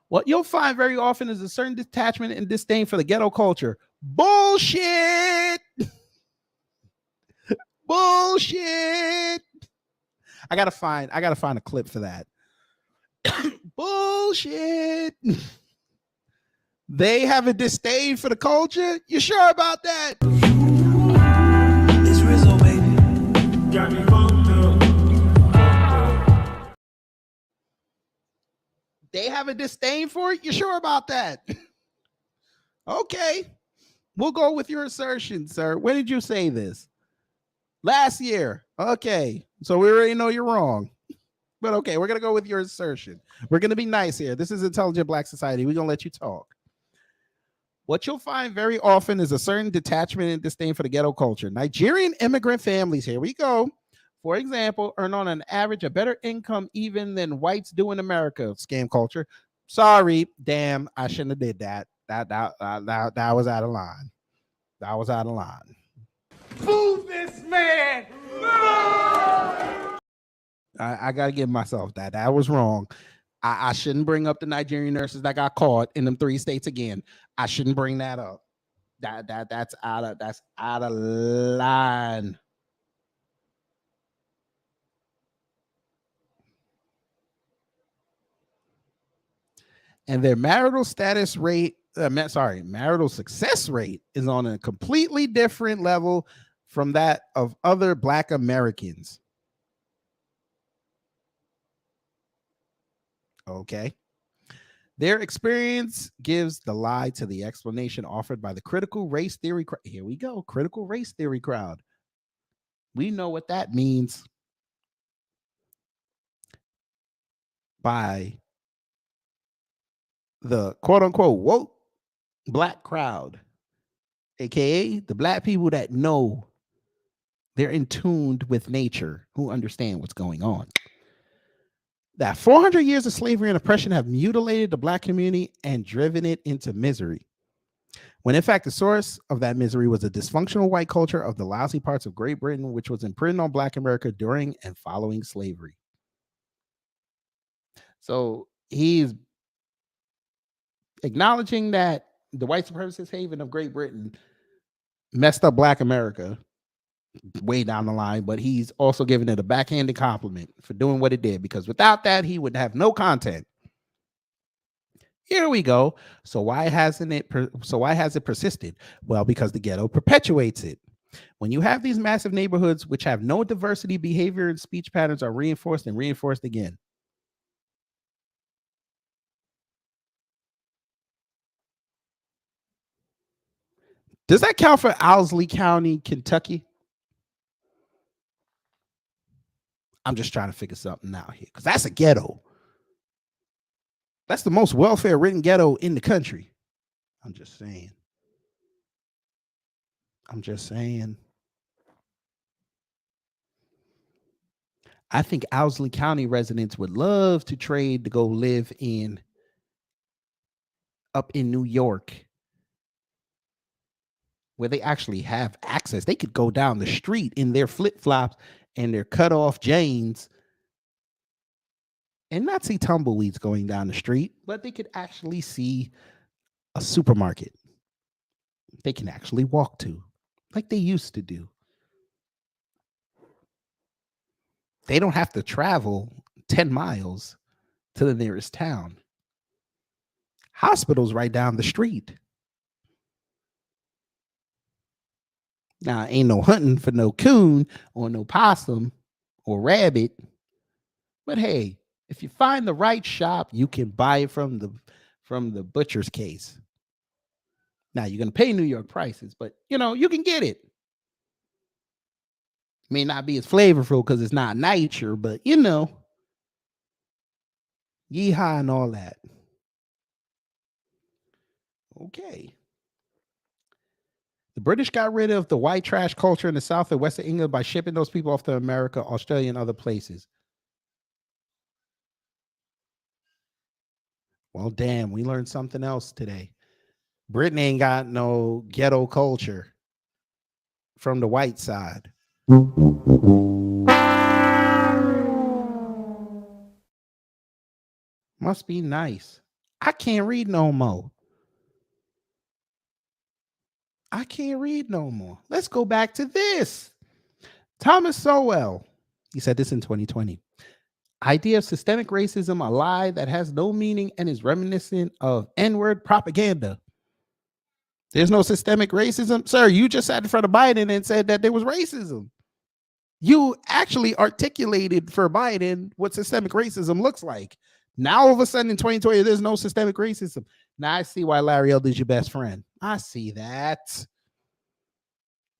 What you'll find very often is a certain detachment and disdain for the ghetto culture. Bullshit. Bullshit. I gotta find a clip for that. Bullshit. They have a disdain for the culture. You sure about that? It's Rizzo, baby. Got me fucked up. They have a disdain for it. You sure about that? Okay. We'll go with your assertion, sir. When did you say this? Last year. Okay. So we already know you're wrong. But okay, we're going to go with your assertion. We're going to be nice here. This is Intelligent Black Society. We're going to let you talk. What you'll find very often is a certain detachment and disdain for the ghetto culture. Nigerian immigrant families, here we go, for example, earn on an average a better income even than whites do in America. Scam culture. Sorry, damn, I shouldn't have did that. That was out of line. That was out of line. Boo this man! I gotta give myself that. That was wrong. I shouldn't bring up the Nigerian nurses that got caught in them 3 states again. I shouldn't bring that up. That's out of line. And their marital success rate is on a completely different level from that of other Black Americans. Okay. Their experience gives the lie to the explanation offered by the critical race theory. Here we go. Critical race theory crowd. We know what that means by the quote unquote woke Black crowd, aka the Black people that know they're in tune with nature, who understand what's going on. That 400 years of slavery and oppression have mutilated the Black community and driven it into misery, when in fact the source of that misery was a dysfunctional white culture of the lousy parts of Great Britain, which was imprinted on Black America during and following slavery. So he's acknowledging that the white supremacist haven of Great Britain messed up Black America way down the line, but he's also giving it a backhanded compliment for doing what it did, because without that, he would have no content. Here we go. So why hasn't it persisted? Well, because the ghetto perpetuates it. When you have these massive neighborhoods which have no diversity, behavior and speech patterns are reinforced and reinforced again. Does that count for Owsley County, Kentucky? I'm just trying to figure something out here, because that's a ghetto. That's the most welfare-ridden ghetto in the country. I'm just saying. I think Owsley County residents would love to trade to go live up in New York, where they actually have access. They could go down the street in their flip-flops and their cut-off jeans and not see tumbleweeds going down the street, but they could actually see a supermarket they can actually walk to, like they used to do. They don't have to travel 10 miles to the nearest town. Hospitals right down the street. Now, ain't no hunting for no coon or no possum or rabbit. But hey, if you find the right shop, you can buy it from the butcher's case. Now you're gonna pay New York prices, but you can get it. May not be as flavorful because it's not nature, but yeehaw and all that. Okay. The British got rid of the white trash culture in the South and West of England by shipping those people off to America, Australia, and other places. Well, damn, we learned something else today. Britain ain't got no ghetto culture from the white side. Must be nice. I can't read no more. I can't read no more. Let's go back to this. Thomas Sowell. He said this in 2020. Idea of systemic racism, a lie that has no meaning and is reminiscent of N-word propaganda. There's no systemic racism. Sir, you just sat in front of Biden and said that there was racism. You actually articulated for Biden what systemic racism looks like. Now, all of a sudden in 2020, there's no systemic racism. Now I see why Larry Elder's your best friend. I see that.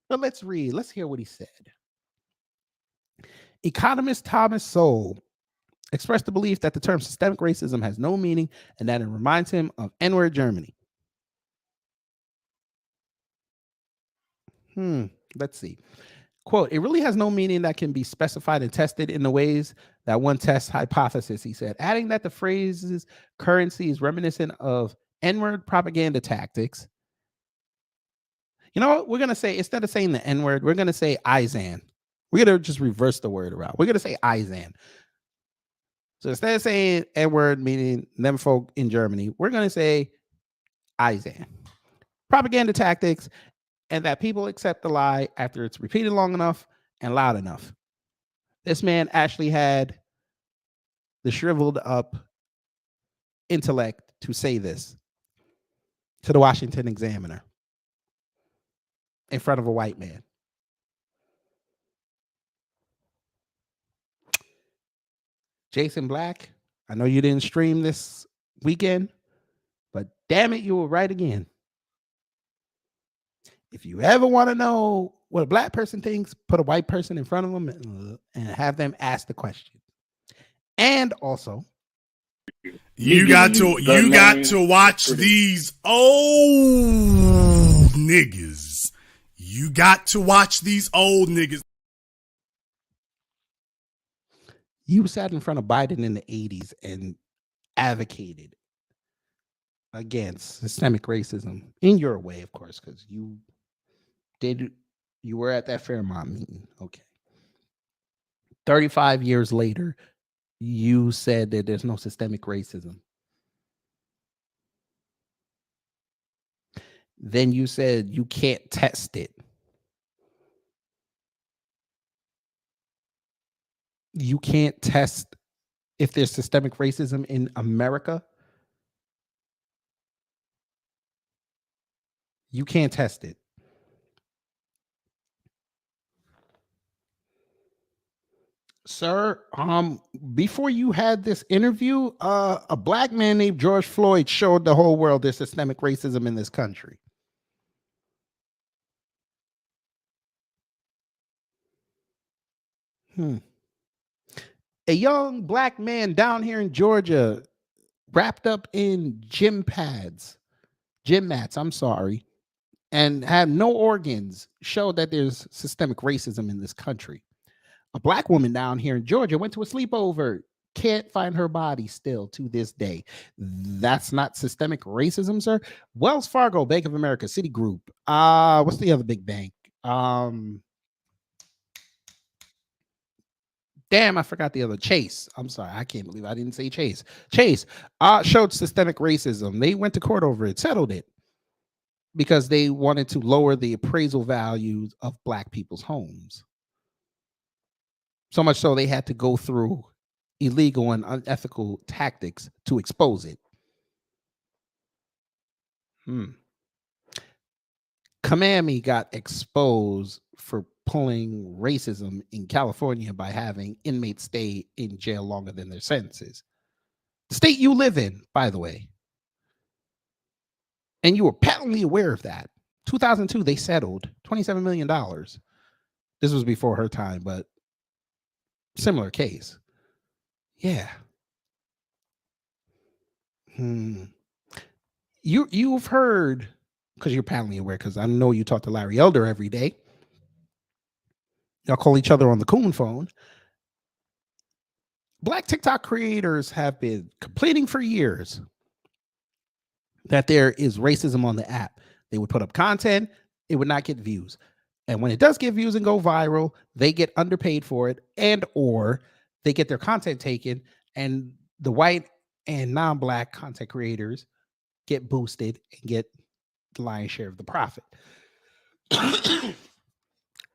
But let's read. Let's hear what he said. Economist Thomas Sowell expressed the belief that the term systemic racism has no meaning and that it reminds him of N-word Germany. Let's see. Quote, it really has no meaning that can be specified and tested in the ways that one tests hypothesis, he said, adding that the phrase's currency is reminiscent of N-word propaganda tactics. You know what? We're going to say, instead of saying the N-word, we're going to say Izan. We're going to just reverse the word around. We're going to say Izan. So instead of saying N-word, meaning them folk in Germany, we're going to say Izan. Propaganda tactics, and that people accept the lie after it's repeated long enough and loud enough. This man actually had the shriveled up intellect to say this to the Washington Examiner in front of a white man. Jason Black, I know you didn't stream this weekend, but damn it, you were right again. If you ever want to know what a black person thinks, put a white person in front of them and have them ask the question. And also, You got to watch these old niggas. You got to watch these old niggas. You sat in front of Biden in the 80s and advocated against systemic racism in your way, of course, because you were at that Fairmont meeting. Okay. 35 years later, you said that there's no systemic racism. Then you said you can't test it. You can't test if there's systemic racism in America. You can't test it. Sir, before you had this interview, a black man named George Floyd showed the whole world there's systemic racism in this country. A young black man down here in Georgia, wrapped up in gym mats, and had no organs, showed that there's systemic racism in this country. A black woman down here in Georgia went to a sleepover, can't find her body still to this day. That's not systemic racism, sir. Wells Fargo, Bank of America, Citigroup. What's the other big bank? Damn, I forgot the other. Chase. I'm sorry. I can't believe I didn't say Chase. Chase showed systemic racism. They went to court over it, settled it, because they wanted to lower the appraisal values of black people's homes. So much so they had to go through illegal and unethical tactics to expose it. Kamami got exposed for pulling racism in California by having inmates stay in jail longer than their sentences. The state you live in, by the way. And you were patently aware of that. 2002, they settled $27 million. This was before her time, but similar case. Yeah. You've heard, because you're patently aware, because I know you talk to Larry Elder every day. Y'all call each other on the Coon phone. Black TikTok creators have been complaining for years that there is racism on the app. They would put up content, it would not get views. And when it does get views and go viral, they get underpaid for it, and or they get their content taken, and the white and non-black content creators get boosted and get the lion's share of the profit.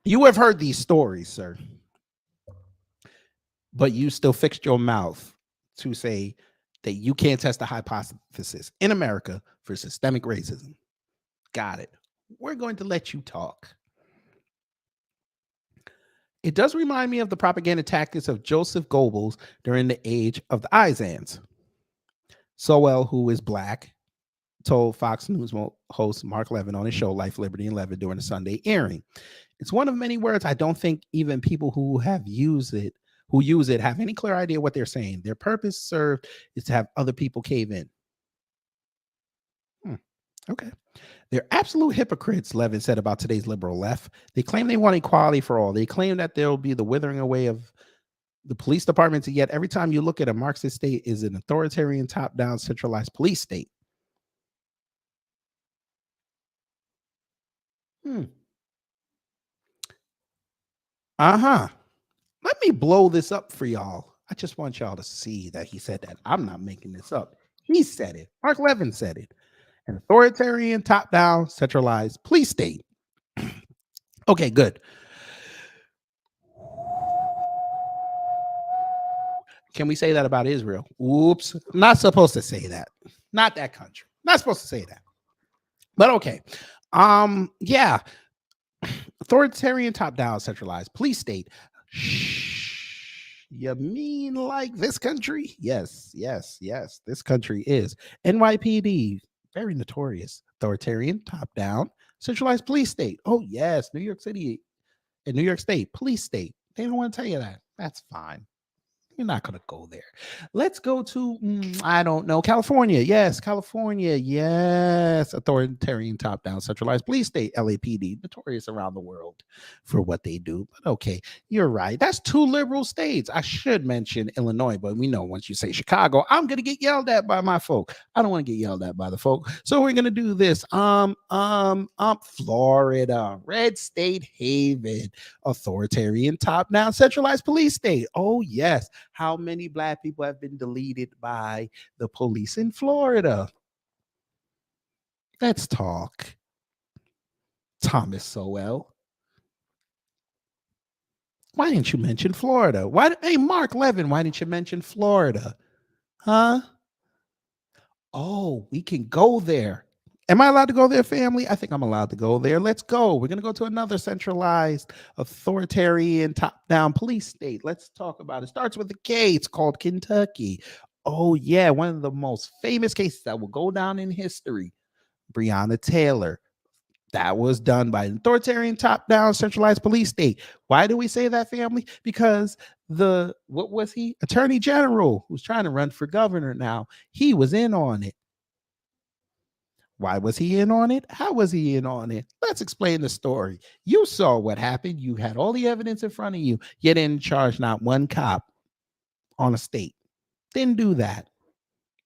You have heard these stories, sir, but you still fixed your mouth to say that you can't test the hypothesis in America for systemic racism. Got it. We're going to let you talk. It does remind me of the propaganda tactics of Joseph Goebbels during the age of the Izans. Sowell, who is black, told Fox News host Mark Levin on his show Life, Liberty, and Levin during the Sunday airing. It's one of many words I don't think even people who use it have any clear idea what they're saying. Their purpose served is to have other people cave in. Okay. They're absolute hypocrites, Levin said about today's liberal left. They claim they want equality for all. They claim that there will be the withering away of the police departments, and yet every time you look at a Marxist state is an authoritarian, top-down, centralized police state. Let me blow this up for y'all. I just want y'all to see that he said that. I'm not making this up. He said it. Mark Levin said it. An authoritarian, top-down, centralized police state. Okay, good. Can we say that about Israel? Oops. Not supposed to say that. Not that country. Not supposed to say that. But okay. Yeah. Authoritarian, top-down, centralized police state. You mean like this country? Yes. This country is. NYPD, very notorious. Authoritarian, top-down, centralized police state. Oh, yes. New York City and New York State, police state. They don't want to tell you that. That's fine. You're not going to go there. Let's go to, I don't know, California. Yes, California. Yes. Authoritarian, top-down, centralized police state, LAPD, notorious around the world for what they do. But okay, you're right. That's two liberal states. I should mention Illinois, but we know once you say Chicago, I'm going to get yelled at by my folk. I don't want to get yelled at by the folk. So we're going to do this. Florida, red state haven, authoritarian, top-down, centralized police state. Oh, yes. How many black people have been deleted by the police in Florida? Let's talk. Thomas Sowell. Why didn't you mention Florida? Hey, Mark Levin, why didn't you mention Florida? Huh? Oh, we can go there. Am I allowed to go there, family? I think I'm allowed to go there. Let's go. We're going to go to another centralized, authoritarian, top-down police state. Let's talk about it. Starts with a K. It's called Kentucky. Oh, yeah. One of the most famous cases that will go down in history. Breonna Taylor. That was done by an authoritarian, top-down, centralized police state. Why do we say that, family? Because what was he? Attorney General, who's trying to run for governor now. He was in on it. Why was he in on it? How was he in on it? Let's explain the story. You saw what happened. You had all the evidence in front of you. You didn't charge not one cop on a state. Didn't do that.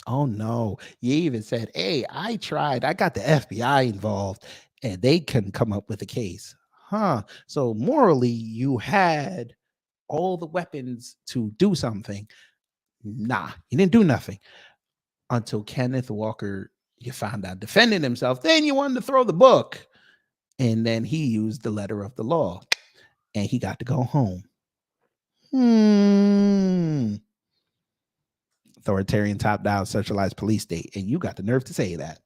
Oh, no. You even said, hey, I tried. I got the FBI involved, and they couldn't come up with a case. So morally, you had all the weapons to do something. Nah, you didn't do nothing until Kenneth Walker, you found out, defending himself. Then you wanted to throw the book. And then he used the letter of the law. And he got to go home. Authoritarian, top-down, centralized police state. And you got the nerve to say that.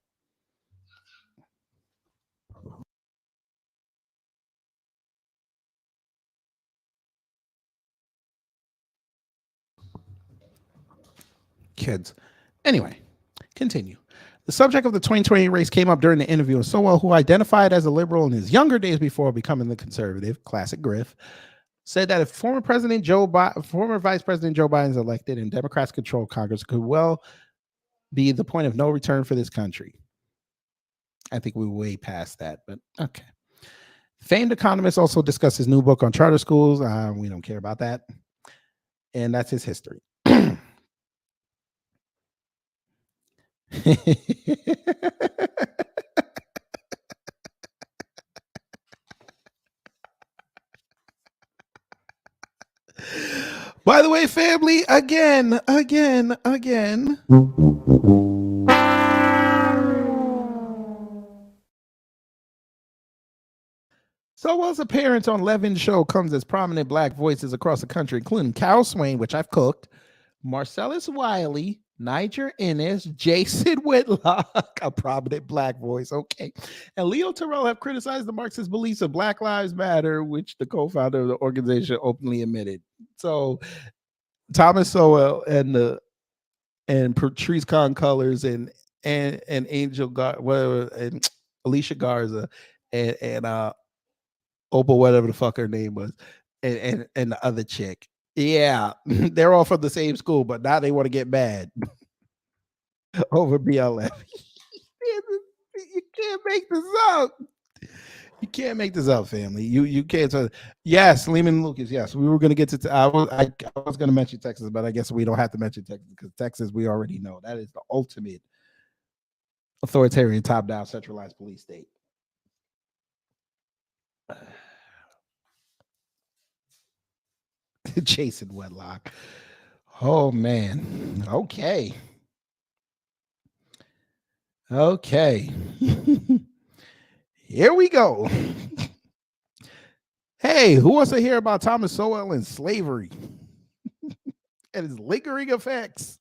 Kids. Anyway, continue. The subject of the 2020 race came up during the interview of Sowell, who identified as a liberal in his younger days before becoming the conservative, classic Griff, said that if former Vice President Joe Biden is elected and Democrats control Congress, could well be the point of no return for this country. I think we're way past that, but okay. Famed economist also discussed his new book on charter schools. We don't care about that. And that's his history. By the way, family, again. Sowell's appearance on Levin's show comes as prominent black voices across the country, including Carol Swain, which I've cooked, Marcellus Wiley, Niger Innes, Jason Whitlock, a prominent black voice, okay, and Leo Terrell have criticized the Marxist beliefs of Black Lives Matter, which the co-founder of the organization openly admitted. So Thomas Sowell and Patrice Khan Colors and Angel whatever and Alicia Garza and Opal, whatever the fuck her name was, and the other chick. Yeah, they're all from the same school, but now they want to get mad over BLM. You can't make this up. You can't make this up, family. You can't. Yes, Lehman Lucas. Yes, we were going to get to. I was going to mention Texas, but I guess we don't have to mention Texas because Texas, we already know that is the ultimate authoritarian, top-down, centralized police state. Jason Whitlock. Oh man. Okay. Here we go. Hey, who wants to hear about Thomas Sowell and slavery and its lingering effects?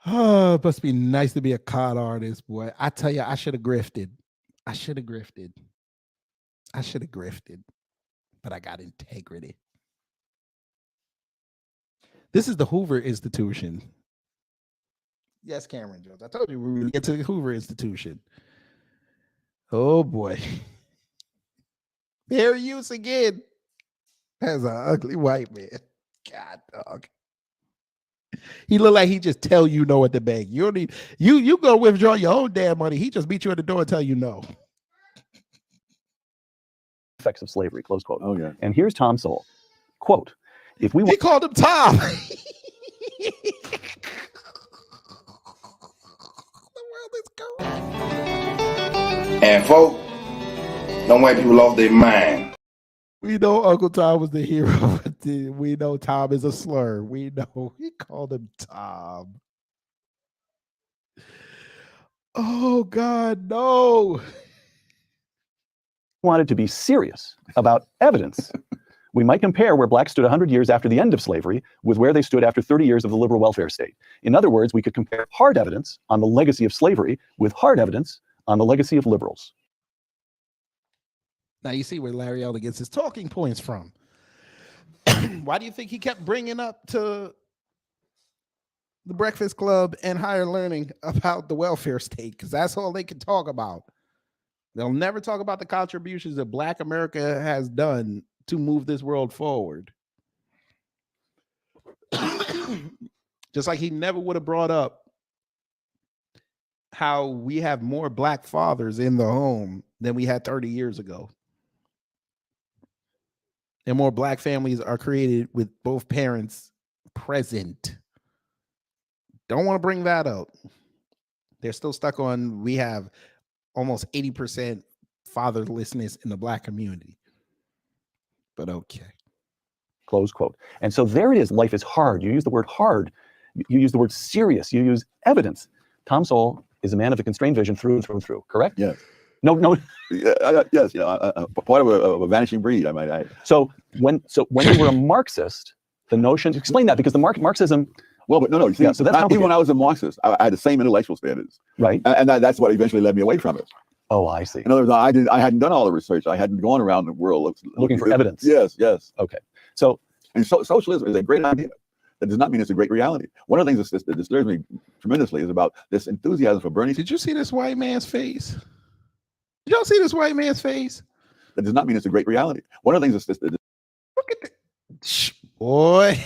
Oh, it must be nice to be a con artist, boy. I tell you, I should have grifted. But I got integrity. This is the Hoover Institution. Yes, Cameron Jones. I told you we were going to get to the Hoover Institution. Oh, boy. Fair use again as an ugly white man. God, dog. He look like he just tell you no at the bank. You don't need you go withdraw your own damn money. He just meet you at the door and tell you no. Effects of slavery, close quote. Oh, yeah. And here's Tom Sowell. Quote, if we He called him Tom. The world is going. And folk, them white people lost their mind. We know Uncle Tom was the hero, but we know Tom is a slur. We know he called him Tom. Oh, God, no. wanted to be serious about evidence, we might compare where blacks stood 100 years after the end of slavery with where they stood after 30 years of the liberal welfare state. In other words, we could compare hard evidence on the legacy of slavery with hard evidence on the legacy of liberals. Now you see where Larry Elder gets his talking points from. Why do you think he kept bringing up to the Breakfast Club and Higher Learning about the welfare state? Because that's all they can talk about. They'll never talk about the contributions that Black America has done to move this world forward. Just like he never would have brought up how we have more Black fathers in the home than we had 30 years ago. And more Black families are created with both parents present. Don't want to bring that up. They're still stuck on, we have almost 80% fatherlessness in the Black community. But okay. Close quote. And so there it is. Life is hard. You use the word hard. You use the word serious. You use evidence. Tom Sowell is a man of a constrained vision through and through and through. Correct? Yes. No. Yes. Part of a vanishing breed. I might add. So when you were a Marxist, the notion, explain that, because the Marxism. Well, but no. You see, yeah, so that's even when I was a Marxist, I had the same intellectual standards. Right. And that's what eventually led me away from it. Oh, I see. In other words, I hadn't done all the research. I hadn't gone around the world looking for evidence. Yes. Okay. So And so socialism is a great idea. That does not mean it's a great reality. One of the things that disturbs me tremendously is about this enthusiasm for Bernie. Did you see this white man's face? Did y'all see this white man's face? That does not mean it's a great reality. One of the things that look at that. Boy.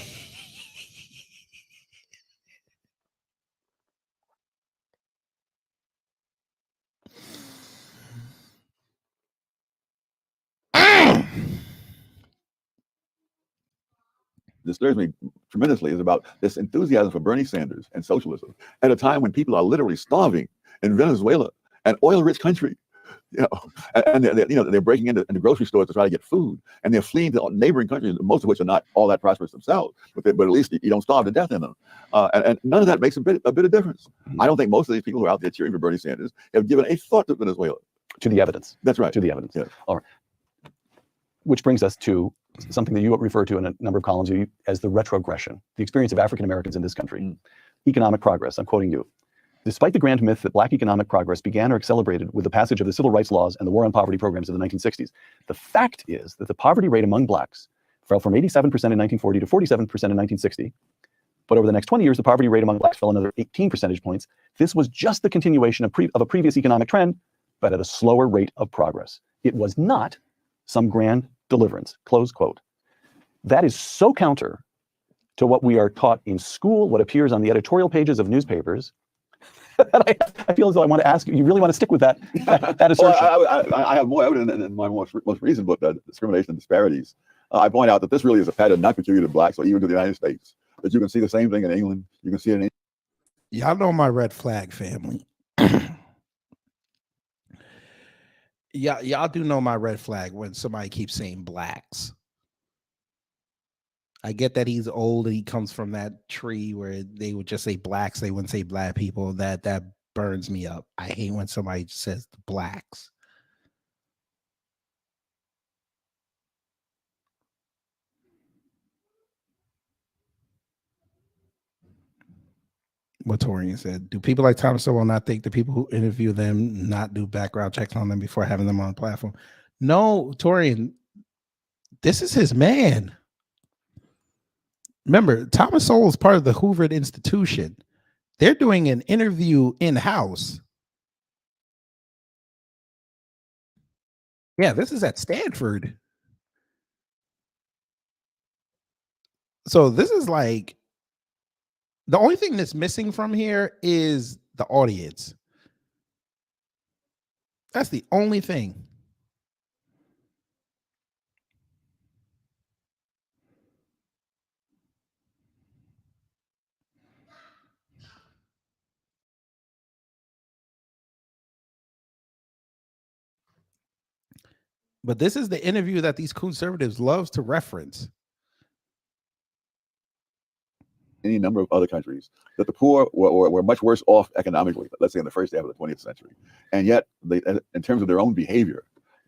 disturbs me tremendously is about this enthusiasm for Bernie Sanders and socialism at a time when people are literally starving in Venezuela, an oil-rich country. You know, and they're breaking into grocery stores to try to get food, and they're fleeing to neighboring countries, most of which are not all that prosperous themselves. But at least you don't starve to death in them, and none of that makes a bit of difference. I don't think most of these people who are out there cheering for Bernie Sanders have given a thought to Venezuela. To the evidence. That's right. To the evidence. Yeah. All right. Which brings us to something that you refer to in a number of columns as the retrogression, the experience of African Americans in this country. Economic progress. I'm quoting you. Despite the grand myth that Black economic progress began or accelerated with the passage of the civil rights laws and the war on poverty programs of the 1960s, the fact is that the poverty rate among Blacks fell from 87% in 1940 to 47% in 1960. But over the next 20 years, the poverty rate among Blacks fell another 18 percentage points. This was just the continuation of a previous economic trend, but at a slower rate of progress. It was not some grand deliverance, close quote. That is so counter to what we are taught in school, what appears on the editorial pages of newspapers. I feel as though I want to ask you, you really want to stick with that assertion? Well, I have more evidence in my most recent book, Discrimination and Disparities. I point out that this really is a pattern not peculiar to Blacks or even to the United States. That you can see the same thing in England. You can see it in Y'all know my red flag family. Y'all do know my red flag when somebody keeps saying Blacks. I get that he's old and he comes from that tree where they would just say Blacks, they wouldn't say Black people. That burns me up. I hate when somebody says Blacks. What Torian said, do people like Thomas Sowell not think the people who interview them not do background checks on them before having them on the platform? No, Torian, this is his man. Remember, Thomas Sowell is part of the Hoover Institution. They're doing an interview in-house. Yeah, this is at Stanford. So this is like, the only thing that's missing from here is the audience. That's the only thing. But this is the interview that these conservatives loves to reference. any number of other countries, that the poor were much worse off economically, let's say in the first half of the 20th century. And yet, they, in terms of their own behavior,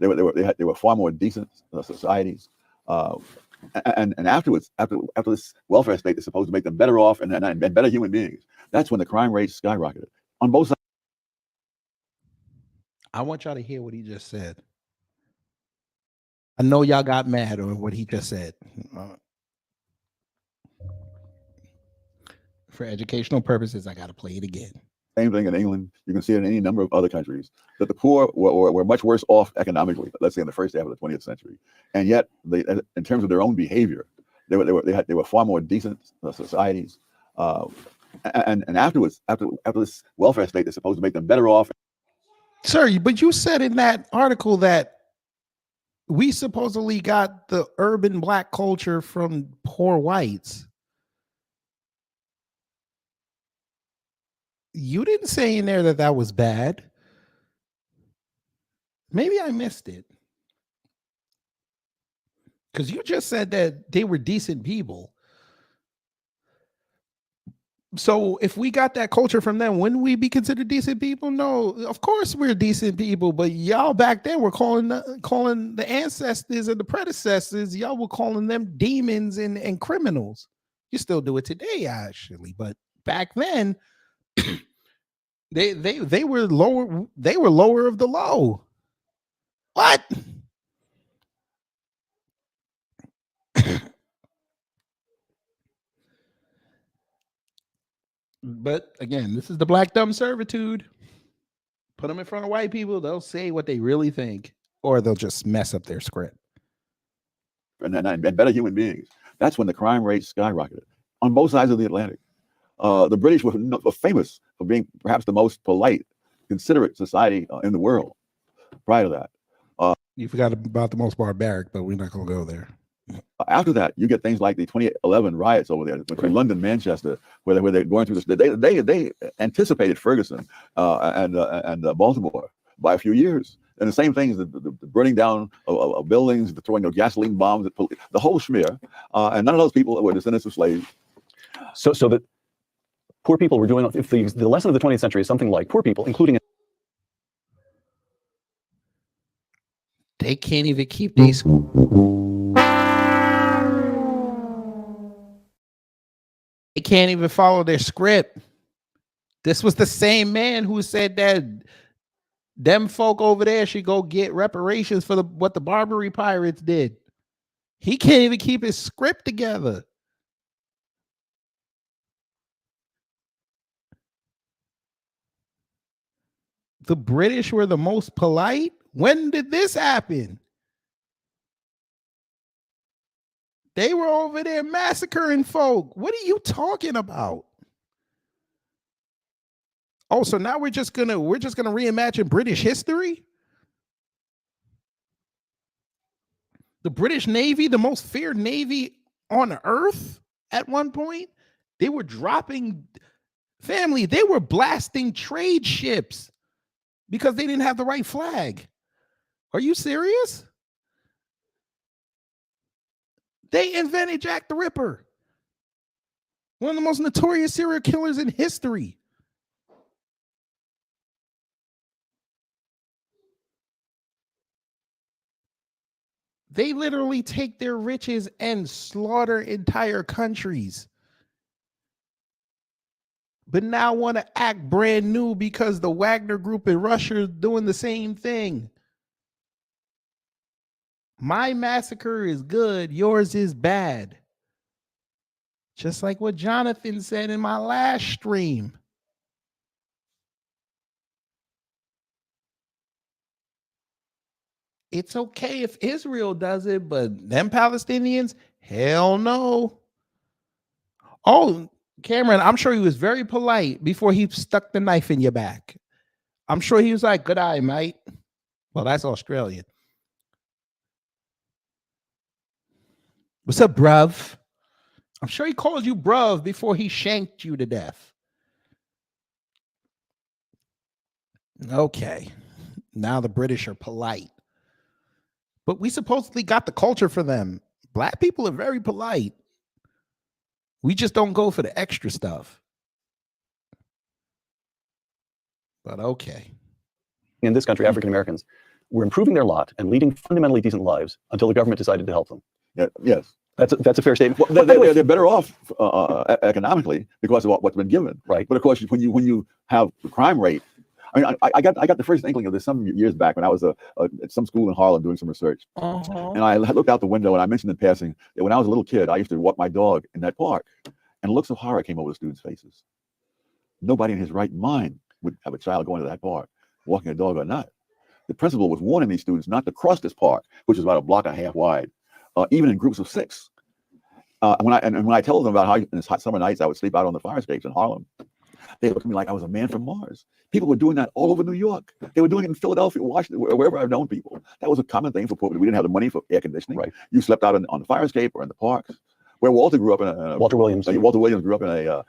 they were far more decent societies. And afterwards, after this welfare state is supposed to make them better off and better human beings, that's when the crime rate skyrocketed on both sides. I want y'all to hear what he just said. I know y'all got mad over what he just said. For educational purposes, I got to play it again. Same thing in England. You can see it in any number of other countries, that the poor were much worse off economically, let's say in the first half of the 20th century. And yet, they, in terms of their own behavior, they were far more decent societies. And afterwards, after this welfare state is supposed to make them better off. Sir, but you said in that article that we supposedly got the urban black culture from poor whites. You didn't say in there that that was bad. Maybe I missed it. Because you just said that they were decent people. So if we got that culture from them, wouldn't we be considered decent people? No, of course we're decent people. But y'all back then were calling the ancestors and the predecessors, y'all were calling them demons and criminals. You still do it today, actually. But back then, they were lower. They were lower of the low. What? But again, this is the black dumb servitude. Put them in front of white people, they'll say what they really think, or they'll just mess up their script. And better human beings. That's when the crime rate skyrocketed on both sides of the Atlantic. The British were famous for being perhaps the most polite, considerate society in the world. Prior to that, you forgot about the most barbaric, but we're not going to go there. After that, you get things like the 2011 riots over there between London, Manchester, where they're going through this. They anticipated Ferguson and Baltimore by a few years. And the same things, the burning down of buildings, the throwing of gasoline bombs, the whole schmear. And none of those people were descendants of slaves. So that poor people were doing, if the lesson of the 20th century is something like poor people, including. They can't even keep these. They can't even follow their script. This was the same man who said that them folk over there should go get reparations for what the Barbary pirates did. He can't even keep his script together. The British were the most polite. When did this happen? They were over there massacring folk. What are you talking about? Oh, so now we're just gonna reimagine British history? The British Navy, the most feared navy on earth at one point, they were dropping family, they were blasting trade ships because they didn't have the right flag. Are you serious? They invented Jack the Ripper, one of the most notorious serial killers in history. They literally take their riches and slaughter entire countries. But now want to act brand new because the Wagner Group in Russia is doing the same thing. My massacre is good, yours is bad. Just like what Jonathan said in my last stream. It's okay if Israel does it, but them Palestinians, hell no. Oh, Cameron, I'm sure he was very polite before he stuck the knife in your back. I'm sure he was like, good eye, mate. Well, that's Australian. What's up, bruv? I'm sure he called you bruv before he shanked you to death. Okay. Now the British are polite. But we supposedly got the culture for them. Black people are very polite. We just don't go for the extra stuff. But okay. In this country, African Americans were improving their lot and leading fundamentally decent lives until the government decided to help them. Yeah, yes. That's a fair statement. Well, they're better off economically because of what's been given. Right. But of course, when you have the crime rate, I mean, I got the first inkling of this some years back when I was at some school in Harlem doing some research. And I looked out the window and I mentioned in passing that when I was a little kid, I used to walk my dog in that park, and looks of horror came over the students' faces. Nobody in his right mind would have a child going to that park, walking a dog or not. The principal was warning these students not to cross this park, which is about a block and a half wide, even in groups of 6. When I tell them about how in these hot summer nights I would sleep out on the fire escapes in Harlem, they looked at me like I was a man from Mars. People were doing that all over New York. They were doing it in Philadelphia, Washington, wherever I've known people. That was a common thing for poor people. We didn't have the money for air conditioning. Right. You slept out on the fire escape or in the parks. Where Walter grew up in Walter Williams grew up in a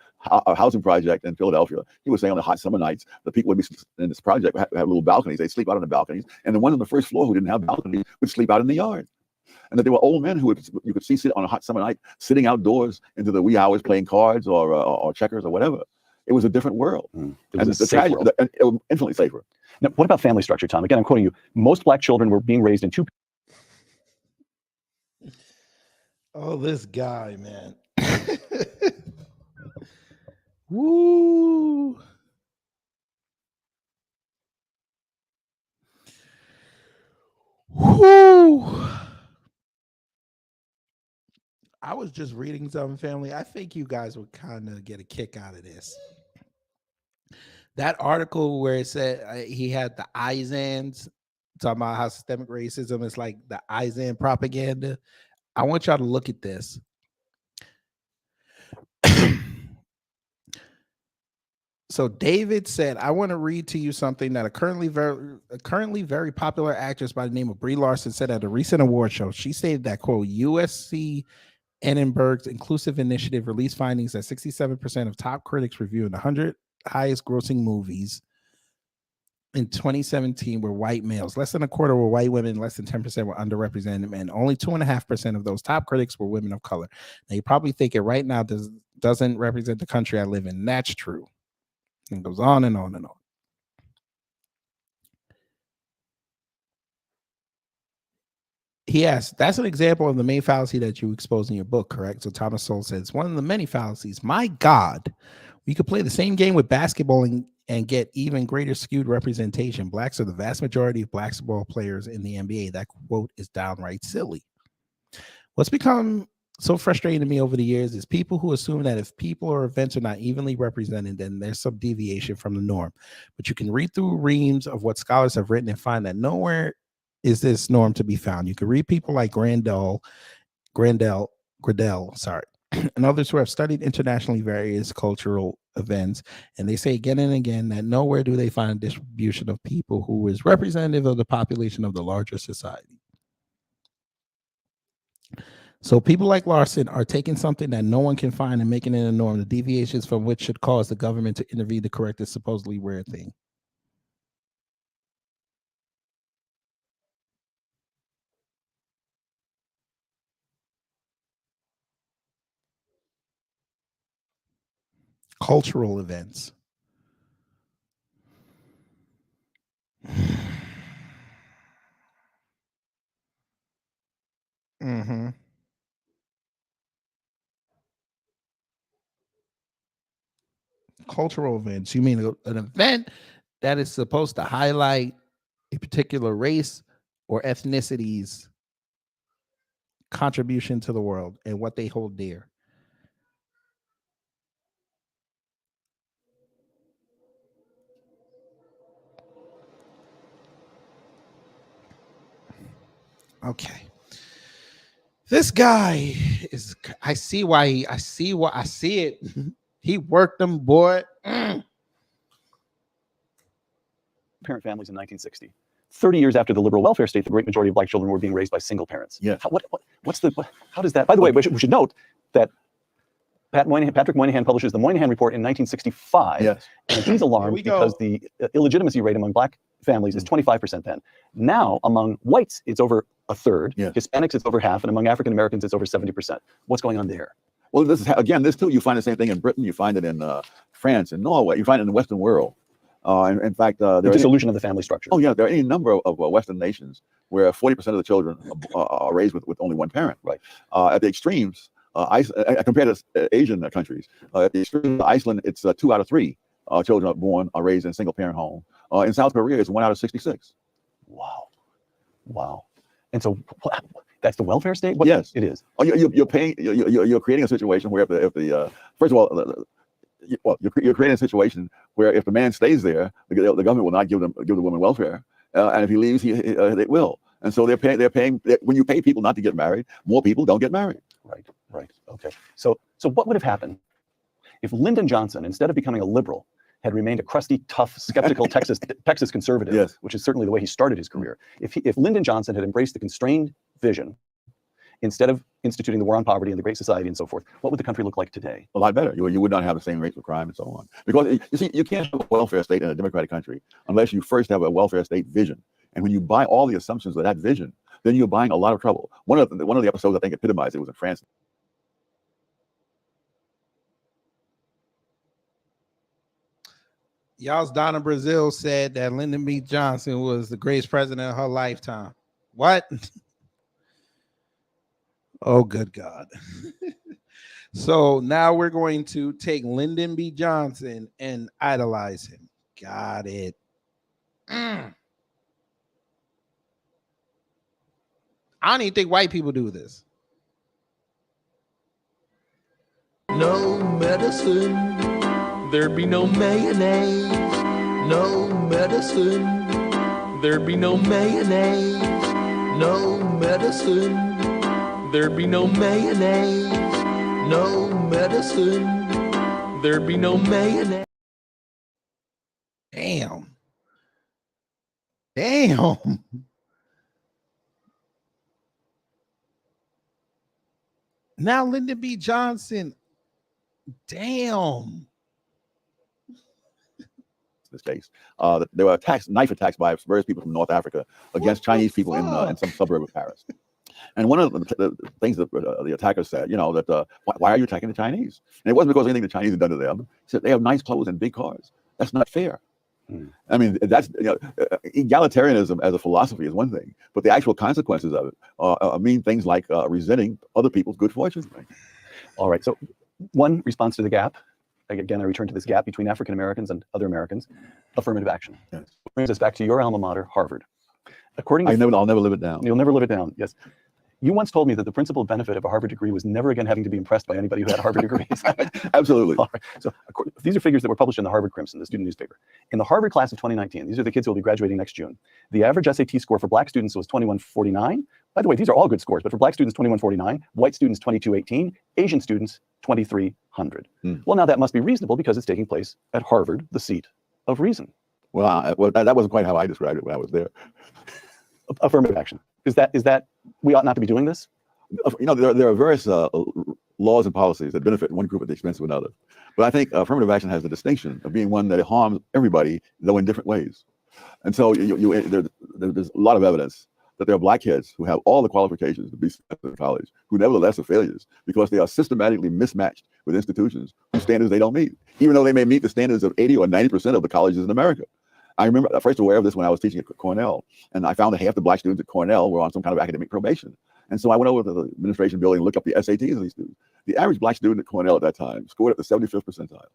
housing project in Philadelphia. He was saying on the hot summer nights, the people would be in this project have little balconies. They'd sleep out on the balconies, and the ones on the first floor who didn't have balconies would sleep out in the yard. And that there were old men who you could see sit on a hot summer night, sitting outdoors into the wee hours playing cards or checkers or whatever. It was a different world. It was a safe world. And it was infinitely safer. Now, what about family structure, Tom? Again, I'm quoting you. Most black children were being raised in 2. Oh, this guy, man. Woo. Woo. I was just reading something, family. I think you guys would kind of get a kick out of this. That article where it said he had the Izans talking about how systemic racism is like the Izan propaganda. I want y'all to look at this. So David said, I want to read to you something that a currently very popular actress by the name of Brie Larson said at a recent award show. She stated that, quote, USC Edinburgh's Inclusive Initiative released findings that 67% of top critics reviewing the 100 highest grossing movies in 2017 were white males. Less than a quarter were white women. Less than 10% were underrepresented men. Only 2.5% of those top critics were women of color. Now, you're probably thinking right now doesn't represent the country I live in. That's true. And it goes on and on and on. He asked, that's an example of the main fallacy that you expose in your book, correct? So Thomas Sowell says, one of the many fallacies. My God, we could play the same game with basketball and get even greater skewed representation. Blacks are the vast majority of basketball players in the NBA. That quote is downright silly. What's become so frustrating to me over the years is people who assume that if people or events are not evenly represented, then there's some deviation from the norm. But you can read through reams of what scholars have written and find that nowhere is this norm to be found. You can read people like Gradell, and others who have studied internationally various cultural events, and they say again and again that nowhere do they find a distribution of people who is representative of the population of the larger society. So people like Larson are taking something that no one can find and making it a norm, the deviations from which should cause the government to intervene to correct this supposedly rare thing. Cultural events. Mm-hmm. Cultural events. You mean an event that is supposed to highlight a particular race or ethnicity's contribution to the world and what they hold dear. Okay. This guy is, I see it. He worked them, boy. Parent families in 1960. 30 years after the liberal welfare state, the great majority of black children were being raised by single parents. Yeah. How does that, by the way, we should note that Patrick Moynihan publishes the Moynihan Report in 1965. Yes. And he's alarmed because the illegitimacy rate among black families is 25% then. Now, among whites, it's over a third. Yes. Hispanics, it's over half. And among African Americans, it's over 70%. What's going on there? Well, this too, you find the same thing in Britain. You find it in France and Norway. You find it in the Western world. In fact, the dissolution of the family structure. Oh, yeah. There are any number of Western nations where 40% of the children are raised with only one parent. Right. At the extremes, compared to Asian countries, at the extreme, Iceland, it's 2 out of 3 children are raised in a single parent home. In South Korea, it's 1 out of 66. Wow. And so that's the welfare state? Yes, it is. Oh, you're creating a situation where if the first of all, you're creating a situation where if the man stays there, the government will not give the woman welfare, and if he leaves, they will. And so they're paying. When you pay people not to get married, more people don't get married. Right. Okay. So what would have happened if Lyndon Johnson, instead of becoming a liberal, had remained a crusty, tough, skeptical Texas conservative, yes, which is certainly the way he started his career. If Lyndon Johnson had embraced the constrained vision instead of instituting the war on poverty and the Great Society and so forth, what would the country look like today? A lot better. You would not have the same rates of crime and so on. Because you see, you can't have a welfare state in a democratic country unless you first have a welfare state vision. And when you buy all the assumptions of that vision, then you're buying a lot of trouble. One of the episodes I think epitomized it was in France. Y'all's Donna Brazil said that Lyndon B. Johnson was the greatest president of her lifetime. What? Oh, good God. So now we're going to take Lyndon B. Johnson and idolize him. Got it. I don't even think white people do this. No medicine There'd be no mayonnaise, no medicine. There'd be no mayonnaise, no medicine. There'd be no mayonnaise, no medicine. There'd be no mayonnaise. Damn. Damn. Now Lyndon B. Johnson. Damn. This case, there were knife attacks by various people from North Africa against Chinese people in some suburb of Paris. And one of the things that the attackers said, that why are you attacking the Chinese? And it wasn't because of anything the Chinese had done to them. He said they have nice clothes and big cars. That's not fair. I mean, that's egalitarianism as a philosophy is one thing, but the actual consequences of it mean things like resenting other people's good fortune. All right. So one response to the gap. Again, I return to this gap between African Americans and other Americans. Affirmative action. Yes. Brings us back to your alma mater, Harvard. According to I'll never live it down. You'll never live it down. Yes. You once told me that the principal benefit of a Harvard degree was never again having to be impressed by anybody who had Harvard degrees. Absolutely. All right. So these are figures that were published in the Harvard Crimson, the student newspaper. In the Harvard class of 2019, these are the kids who will be graduating next June. The average SAT score for black students was 2149. By the way, these are all good scores, but for black students, 2149, white students, 2218, Asian students, 2300. Well, now that must be reasonable because it's taking place at Harvard, the seat of reason. Well, that wasn't quite how I described it when I was there. Affirmative action. Is that we ought not to be doing this? There are various laws and policies that benefit one group at the expense of another. But I think affirmative action has the distinction of being one that harms everybody, though in different ways. And so there's a lot of evidence that there are black kids who have all the qualifications to be in college, who nevertheless are failures because they are systematically mismatched with institutions whose standards they don't meet, even though they may meet the standards of 80 or 90% of the colleges in America. I remember first aware of this when I was teaching at Cornell, and I found that half the black students at Cornell were on some kind of academic probation. And so I went over to the administration building and looked up the SATs of these students. The average black student at Cornell at that time scored at the 75th percentile.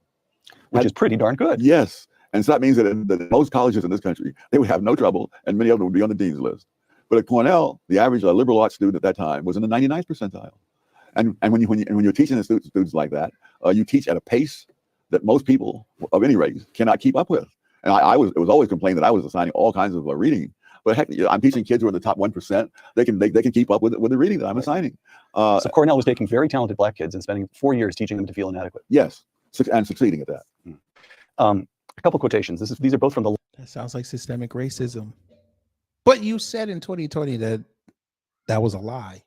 Which is pretty darn good. Yes. And so that means that in most colleges in this country, they would have no trouble, and many of them would be on the dean's list. But at Cornell, the average liberal arts student at that time was in the 99th percentile. And when you're teaching the students like that, you teach at a pace that most people of any race cannot keep up with. And it was always complained that I was assigning all kinds of reading. But heck, I'm teaching kids who are in the top 1%. They can keep up with the reading that I'm assigning. So Cornell was taking very talented black kids and spending 4 years teaching them to feel inadequate. Yes, and succeeding at that. A couple quotations. These are both from the. That sounds like systemic racism. But you said in 2020 that was a lie.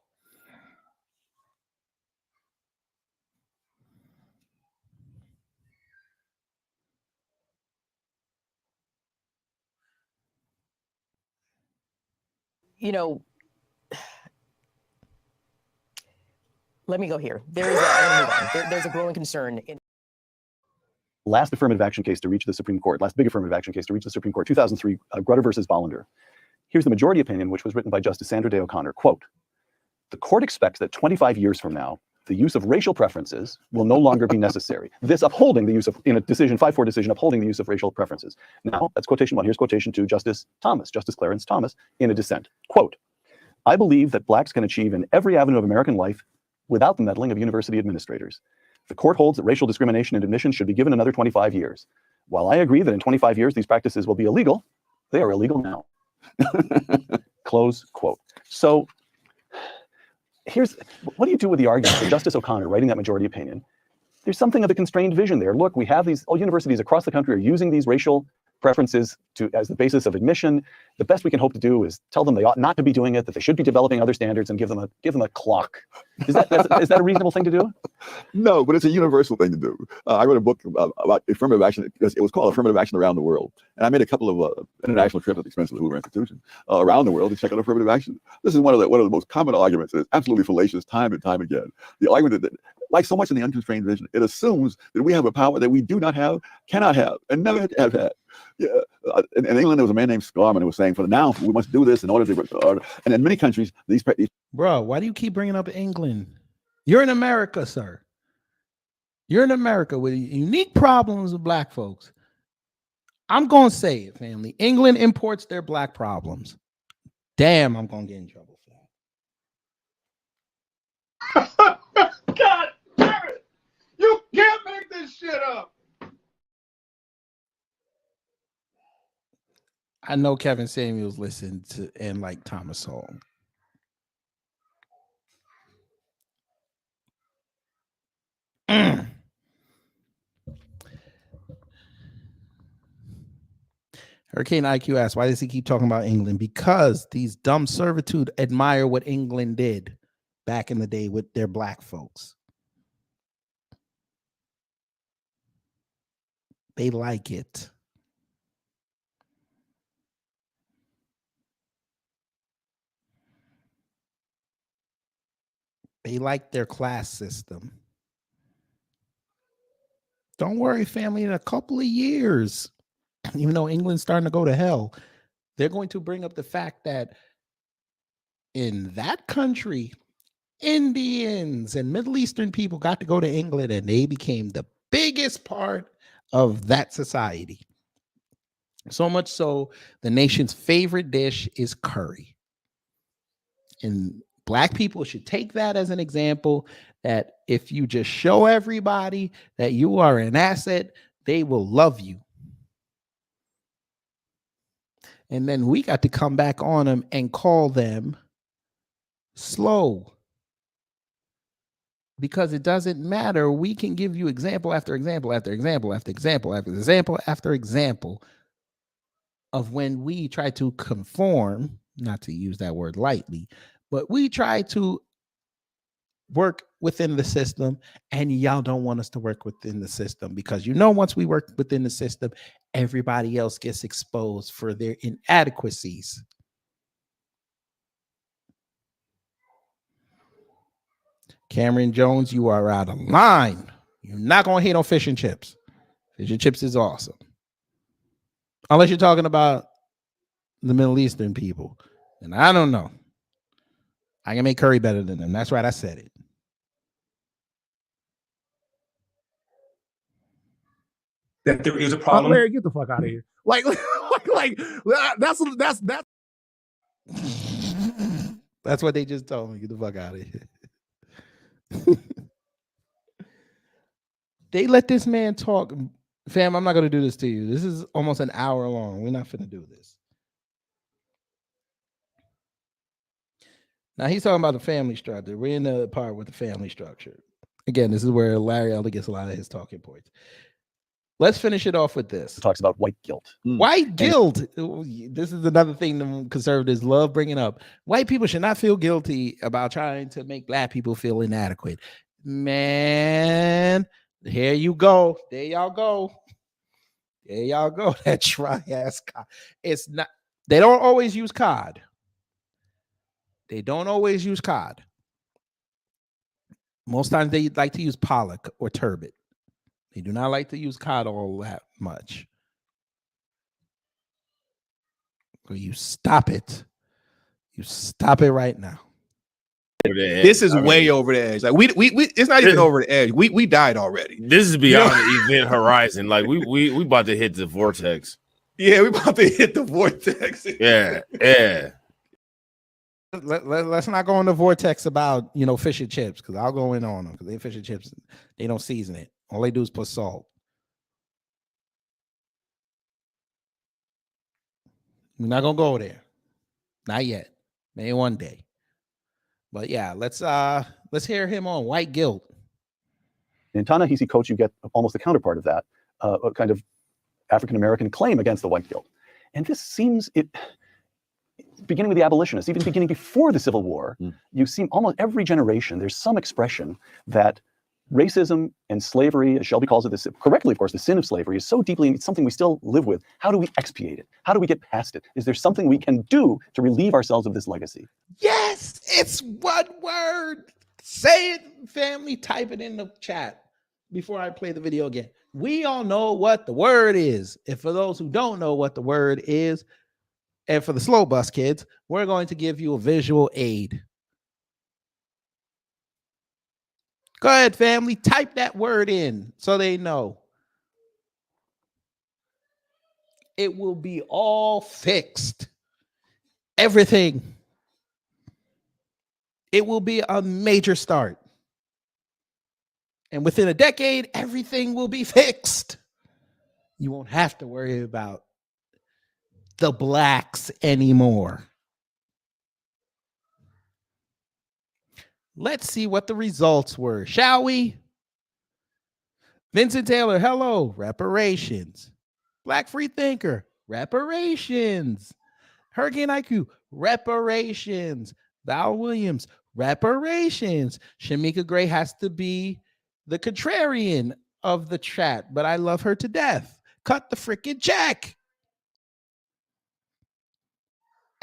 Let me go here. There's a growing concern in. Last affirmative action case to reach the Supreme Court, last big affirmative action case to reach the Supreme Court, 2003, Grutter versus Bollender. Here's the majority opinion, which was written by Justice Sandra Day O'Connor. Quote, the court expects that 25 years from now, the use of racial preferences will no longer be necessary. This upholding the use of, in a decision, 5-4 decision, upholding the use of racial preferences. Now, that's quotation one. Here's quotation two, Justice Clarence Thomas, in a dissent. Quote, I believe that blacks can achieve in every avenue of American life without the meddling of university administrators. The court holds that racial discrimination and admissions should be given another 25 years. While I agree that in 25 years these practices will be illegal, they are illegal now. Close quote. So what do you do with the argument of Justice O'Connor writing that majority opinion? There's something of a constrained vision there. Look, we have all universities across the country are using these racial preferences as the basis of admission. The best we can hope to do is tell them they ought not to be doing it, that they should be developing other standards and give them a clock. Is that a reasonable thing to do? No, but it's a universal thing to do. I wrote a book about affirmative action. It was called Affirmative Action Around the World. And I made a couple of international trips at the expense of the Hoover Institution around the world to check out affirmative action. This is one of the most common arguments. It's absolutely fallacious time and time again. The argument that like so much in the unconstrained vision, it assumes that we have a power that we do not have, cannot have, and never have had. Yeah. In England, there was a man named Scarman who was saying, for now, we must do this in order to, and in many countries, these. Bro, why do you keep bringing up England? You're in America, sir. You're in America with unique problems with black folks. I'm going to say it, family. England imports their black problems. Damn, I'm going to get in trouble for that. God damn it! You can't make this shit up. I know Kevin Samuels listened to and like Thomas Sowell. Hurricane IQ asks, why does he keep talking about England? Because these dumb servitude admire what England did back in the day with their black folks. They like it. They like their class system. Don't worry, family, in a couple of years, even though England's starting to go to hell, they're going to bring up the fact that in that country, Indians and Middle Eastern people got to go to England and they became the biggest part of that society. So much so, the nation's favorite dish is curry. And black people should take that as an example that if you just show everybody that you are an asset, they will love you. And then we got to come back on them and call them slow. Because it doesn't matter. We can give you example after example after example after example after example after example of when we try to conform, not to use that word lightly, but we try to work within the system, and y'all don't want us to work within the system because once we work within the system, everybody else gets exposed for their inadequacies. Cameron Jones, you are out of line. You're not going to hate on fish and chips. Fish and chips is awesome. Unless you're talking about the Middle Eastern people. And I don't know. I can make curry better than them. That's right. I said it. That there is a problem. Larry, get the fuck out of here. That's That's what they just told me. Get the fuck out of here. They let this man talk. Fam, I'm not going to do this to you. This is almost an hour long. We're not finna do this. Now, he's talking about the family structure. We're in the part with the family structure. Again, this is where Larry Elder gets a lot of his talking points. Let's finish it off with this. It talks about white guilt. White guilt. This is another thing the conservatives love bringing up. White people should not feel guilty about trying to make black people feel inadequate. Man, here you go. There y'all go. There y'all go. That dry ass cod. It's not. They don't always use cod. They don't always use cod. Most times they like to use pollock or turbot. They do not like to use cod all that much. So you stop it. You stop it right now. This is way over the edge. Like we it's not even over the edge. We died already. This is beyond the event horizon. Like we about to hit the vortex. Yeah, we about to hit the vortex. Yeah. Let's not go in the vortex about fish and chips, because I'll go in on them because they fish and chips. They don't season it. All they do is put salt. We're not gonna go there. Not yet. Maybe one day. But yeah, let's hear him on white guilt. In Ta-Nehisi Coates, you get almost a counterpart of that, a kind of African-American claim against the white guilt. And this seems, beginning with the abolitionists, even beginning before the Civil War, you see almost every generation, there's some expression that racism and slavery, as Shelby calls it, this correctly, of course, the sin of slavery is so deeply, it's something we still live with. How do we expiate it? How do we get past it? Is there something we can do to relieve ourselves of this legacy? Yes, it's one word. Say it, family. Type it in the chat before I play the video again. We all know what the word is. And for those who don't know what the word is, and for the slow bus kids, we're going to give you a visual aid. Go ahead, family. Type that word in so they know. It will be all fixed. Everything. It will be a major start. And within a decade, everything will be fixed. You won't have to worry about the blacks anymore. Let's see what the results were, shall we? Vincent Taylor, hello, reparations. Black free thinker, reparations. Hurricane IQ, reparations. Val Williams, reparations. Shamika Gray has to be the contrarian of the chat, but I love her to death. Cut the freaking check.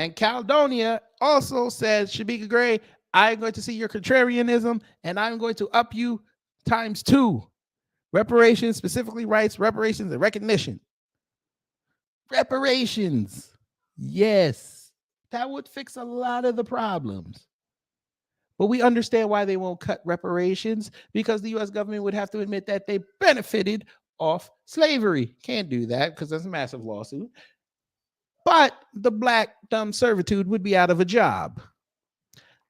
And Caledonia also says, Shamika Gray, I'm going to see your contrarianism and I'm going to up you times 2. Reparations, specifically rights, reparations, and recognition. Reparations. Yes, that would fix a lot of the problems. But we understand why they won't cut reparations, because the U.S. government would have to admit that they benefited off slavery. Can't do that because that's a massive lawsuit. But the black dumb servitude would be out of a job.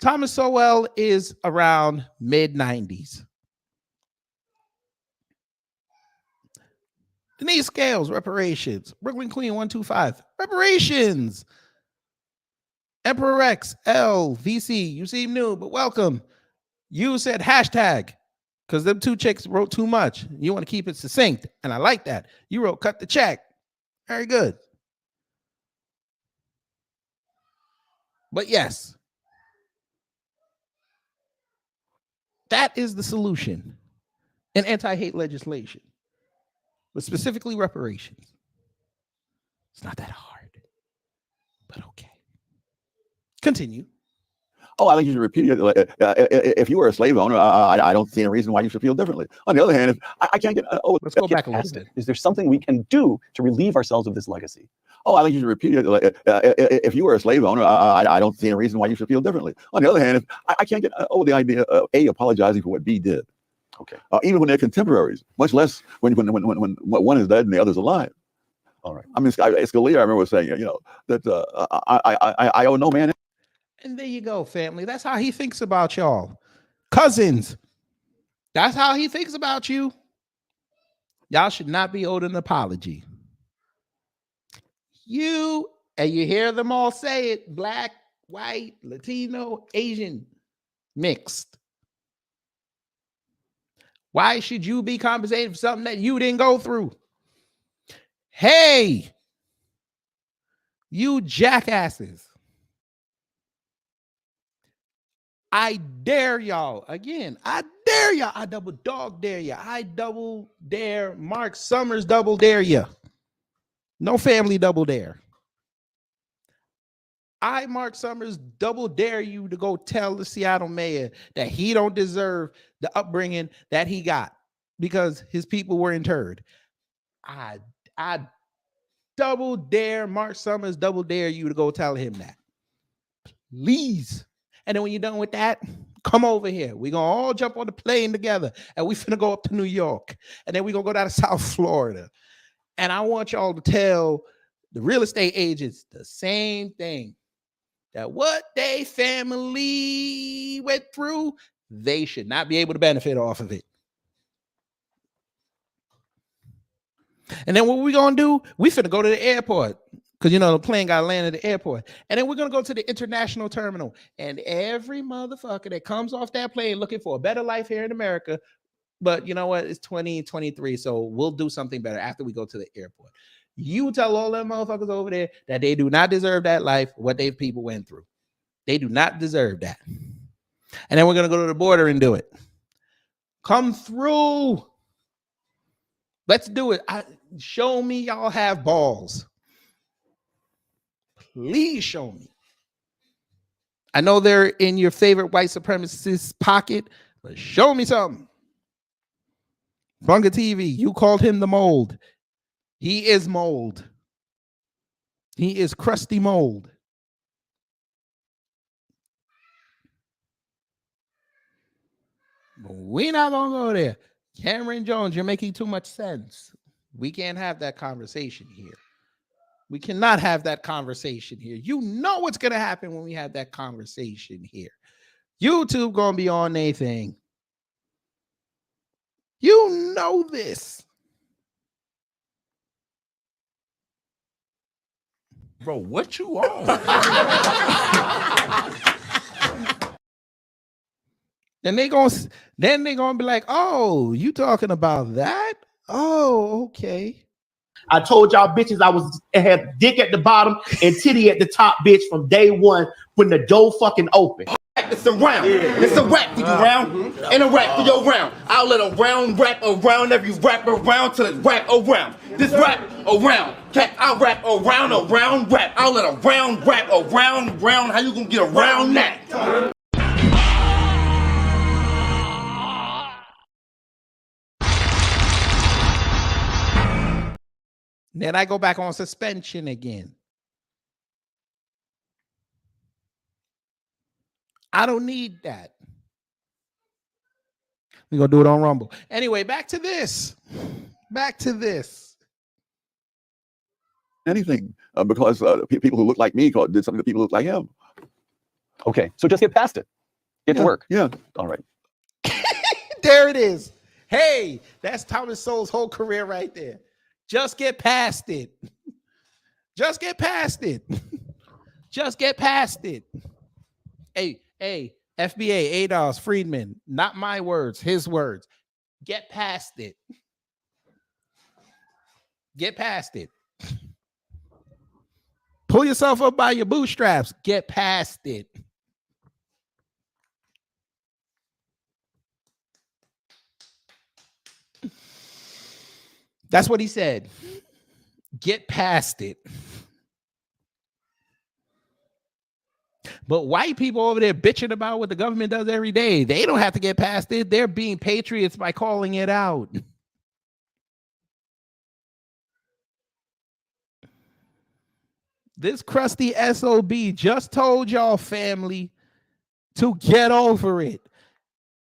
Thomas Sowell is around mid-90s. Denise Scales, reparations. Brooklyn Queen 125, reparations. Emperor X, L, VC, you seem new, but welcome. You said hashtag because them 2 chicks wrote too much. You want to keep it succinct, and I like that. You wrote cut the check. Very good. But yes, that is the solution in anti-hate legislation, but specifically reparations. It's not that hard, but okay. Continue. Oh, I think you should repeat it. If you were a slave owner, I don't see any reason why you should feel differently. On the other hand, if I can't get let's go back a little bit. Is there something we can do to relieve ourselves of this legacy? Oh, I think you should repeat it. If you were a slave owner, I don't see any reason why you should feel differently. On the other hand, if I can't get over the idea of A, apologizing for what B did. Okay. Even when they're contemporaries, much less when one is dead and the other's alive. All right. I mean, Scalia, I remember saying, that I owe no man. And there you go, family. That's how he thinks about y'all. Cousins. That's how he thinks about you. Y'all should not be owed an apology. And you hear them all say it, black, white, Latino, Asian, mixed. Why should you be compensated for something that you didn't go through? Hey, you jackasses. I dare y'all. Again, I dare y'all. I double dog dare you. I double dare Mark Summers double dare you. No family double dare. I, Mark Summers, double dare you to go tell the Seattle mayor that he don't deserve the upbringing that he got because his people were interred. I double dare Mark Summers, double dare you to go tell him that. Please. And then when you're done with that, come over here. We're going to all jump on the plane together and we finna go up to New York. And then we're going to go down to South Florida. And I want y'all to tell the real estate agents the same thing. That what they family went through, they should not be able to benefit off of it. And then what we going to do? We finna go to the airport. Because, the plane got to land at the airport. And then we're going to go to the international terminal. And every motherfucker that comes off that plane looking for a better life here in America, but you know what? It's 2023, so we'll do something better after we go to the airport. You tell all them motherfuckers over there that they do not deserve that life, what they people went through. They do not deserve that. And then we're going to go to the border and do it. Come through. Let's do it. Show me y'all have balls. Please show me. I know they're in your favorite white supremacist pocket, but show me something. Bunga TV, you called him the mold. He is mold. He is crusty mold. But we're not going to go there. Cameron Jones, you're making too much sense. We can't have that conversation here. We cannot have that conversation here. You know what's going to happen when we have that conversation here. YouTube going to be on their thing. You know this. bro, what you on? Then they gonna be like, oh, you talking about that? Oh, okay. I told y'all bitches I had dick at the bottom and titty at the top, bitch, from day one when the door fucking open. It's a round. It's a rap for you round. And a rap for your round. I'll let a round rap around every rap around till it's rap around. This rap around. I'll rap around a round rap. I'll let a round rap around round. How you gonna get around that? Then I go back on suspension again. I don't need that. We're going to do it on Rumble. Anyway, back to this. Anything because people who look like me did something that people who look like him. Okay, so just get past it. Get to work. Yeah. All right. There it is. Hey, that's Thomas Sowell's whole career right there. Just get past it. Just get past it. Just get past it. Hey, FBA, ADOS, Friedman, not my words, his words. Get past it. Get past it. Pull yourself up by your bootstraps. Get past it. That's what he said. Get past it. But white people over there bitching about what the government does every day, they don't have to get past it. They're being patriots by calling it out. This crusty SOB just told y'all, family, to get over it.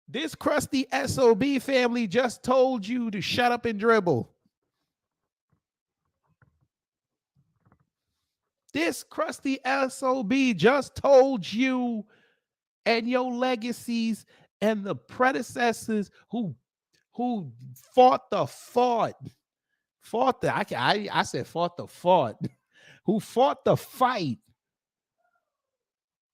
This crusty SOB family just told you to shut up and dribble. This crusty SOB just told you and your legacies and the predecessors who fought the fight, who fought the fight.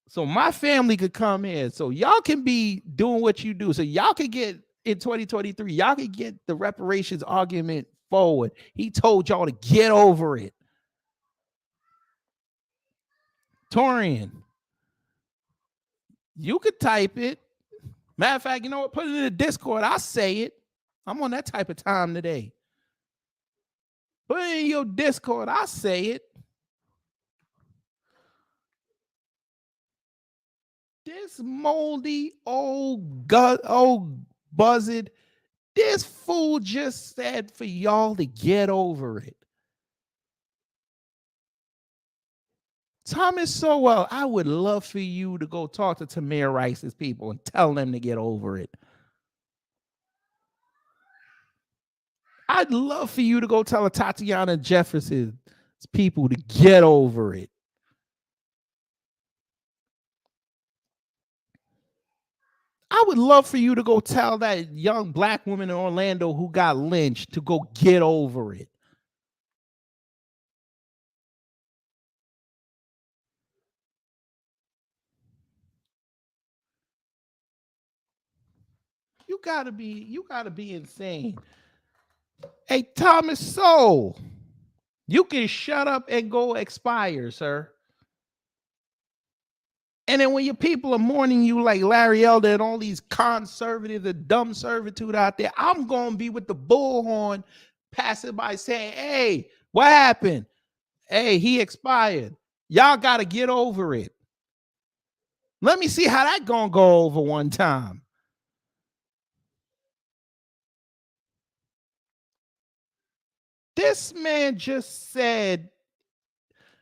So my family could come in. So y'all can be doing what you do. So y'all can get in 2023, y'all can get the reparations argument forward. He told y'all to get over it. Torian, you could type it. Matter of fact, you know what? Put it in the Discord. I'll say it. I'm on that type of time today. Put it in your Discord. I'll say it. This moldy old buzzard, this fool just said for y'all to get over it. Thomas Sowell, I would love for you to go talk to Tamir Rice's people and tell them to get over it. I'd love for you to go tell Tatiana Jefferson's people to get over it. I would love for you to go tell that young black woman in Orlando who got lynched to go get over it. You gotta be insane. Hey, Thomas Sowell, you can shut up and go expire, sir. And then when your people are mourning you like Larry Elder and all these conservatives and dumb servitude out there, I'm going to be with the bullhorn passing by saying, hey, what happened? Hey, he expired. Y'all got to get over it. Let me see how that going to go over one time. This man just said,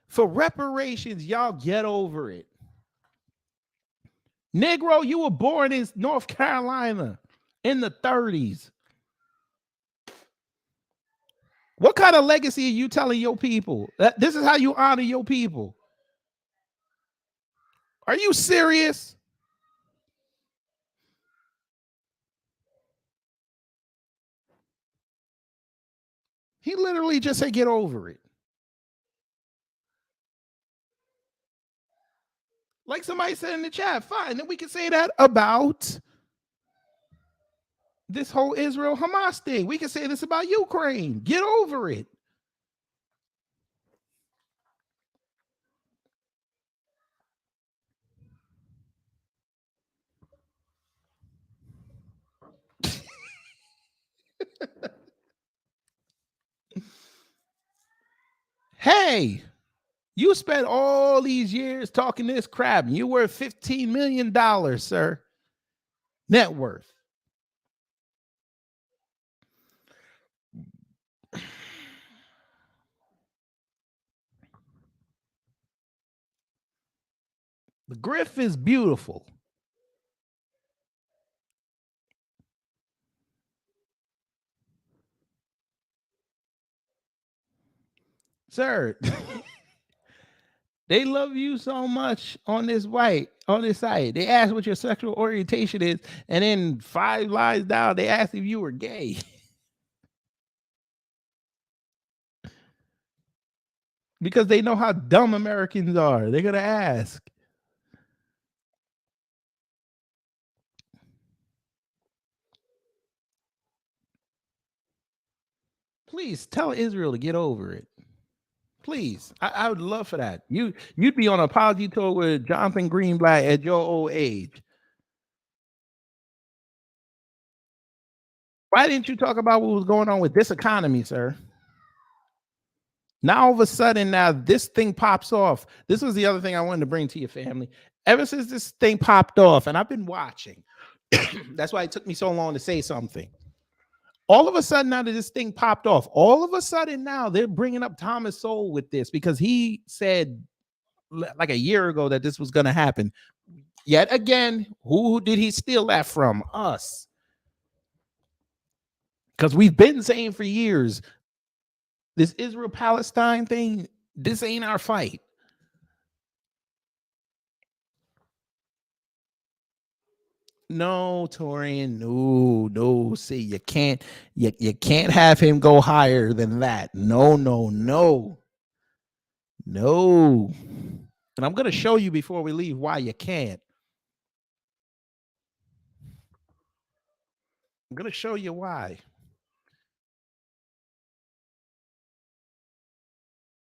for reparations, y'all get over it. Negro, you were born in North Carolina in the 30s. What kind of legacy are you telling your people? This is how you honor your people. Are you serious? He literally just said, get over it. Like somebody said in the chat, fine. Then we can say that about this whole Israel Hamas thing. We can say this about Ukraine. Get over it. Hey, you spent all these years talking this crap, and you worth $15 million, sir. Net worth. The griff is beautiful. Sir, they love you so much on this site. They ask what your sexual orientation is, and then 5 lines down, they ask if you were gay. Because they know how dumb Americans are. They're gonna ask. Please tell Israel to get over it. Please, I would love for that. You'd be on an apology tour with Jonathan Greenblatt at your old age. Why didn't you talk about what was going on with this economy, sir? Now all of a sudden, now this thing pops off. This was the other thing I wanted to bring to your family. Ever since this thing popped off, and I've been watching, that's why it took me so long to say something. All of a sudden, now that this thing popped off, all of a sudden now they're bringing up Thomas Sowell with this because he said like a year ago that this was going to happen. Yet again, who did he steal that from? Us. Because we've been saying for years, this Israel-Palestine thing, this ain't our fight. No, Torian, no. See, you can't have him go higher than that. No. And I'm gonna show you before we leave why you can't. I'm gonna show you why.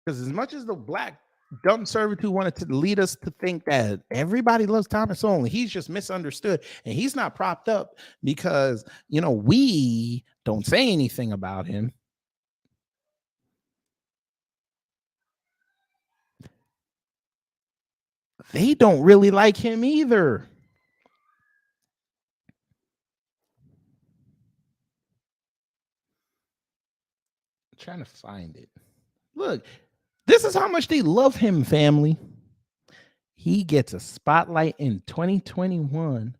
Because as much as the black dumb servitude wanted to lead us to think that everybody loves Thomas Sowell, he's just misunderstood, and he's not propped up because we don't say anything about him. They don't really like him either. I'm trying to find it. Look, this is how much they love him, family. He gets a spotlight in 2021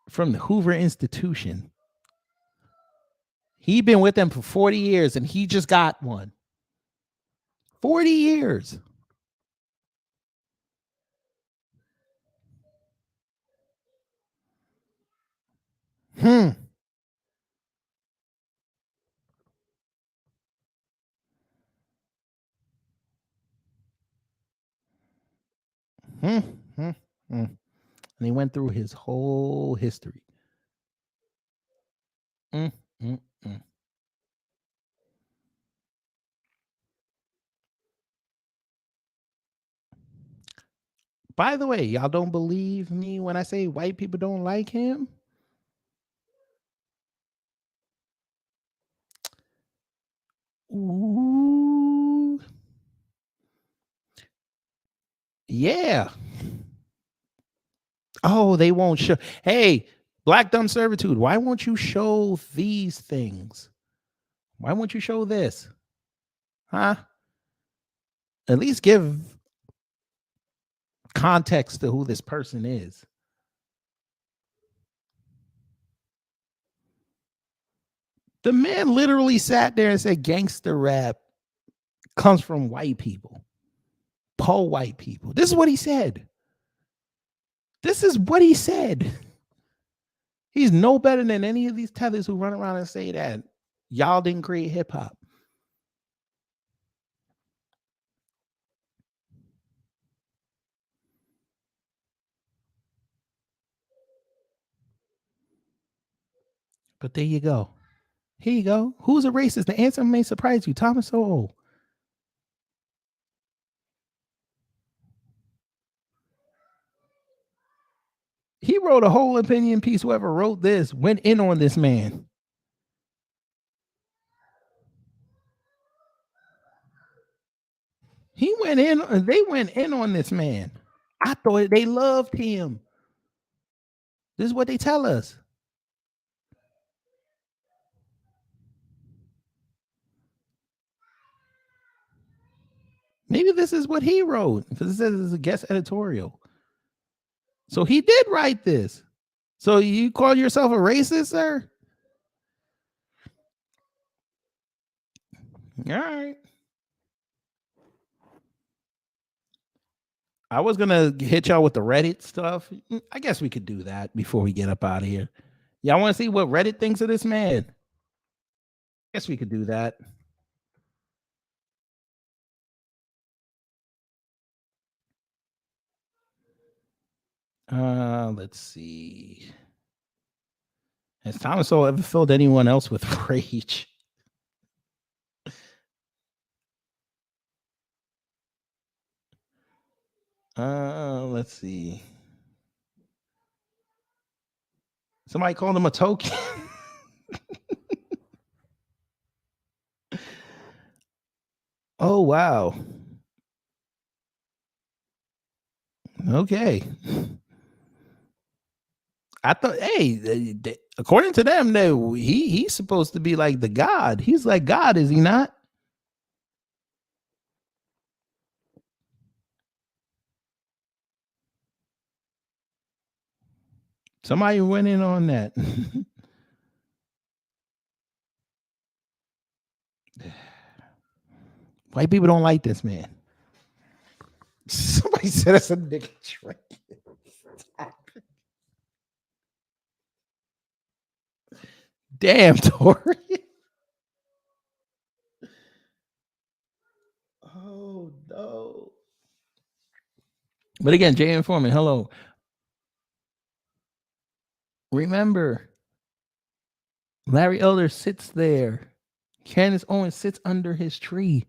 from the Hoover Institution. He's been with them for 40 years, and he just got one. 40 years. Hmm. And he went through his whole history. By the way, y'all don't believe me when I say white people don't like him? Ooh. Yeah. Oh, they won't show. Hey, black dumb servitude, why won't you show these things? Why won't you show this? Huh? At least give context to who this person is. The man literally sat there and said gangster rap comes from white people. Po white people. This is what he said. This is what he said. He's no better than any of these tethers who run around and say that y'all didn't create hip hop. But there you go. Here you go. Who's a racist? The answer may surprise you. Thomas Sowell. He wrote a whole opinion piece. Whoever wrote this went in on this man. He went in. They went in on this man. I thought they loved him. This is what they tell us. Maybe this is what he wrote because it says it's a guest editorial. So he did write this. So you call yourself a racist, sir? All right. I was gonna hit y'all with the Reddit stuff. I guess we could do that before we get up out of here. Y'all want to see what Reddit thinks of this man? I guess we could do that. Let's see. Has Thomas Sowell ever filled anyone else with rage? Let's see. Somebody called him a token. Oh, wow. Okay. I thought, hey, according to them, he's supposed to be like the God. He's like God, is he not? Somebody went in on that. White people don't like this man. Somebody said it's a nigga trick. Damn, Tori. Oh no. But again, Jay Informant, hello. Remember, Larry Elder sits there. Candace Owens sits under his tree.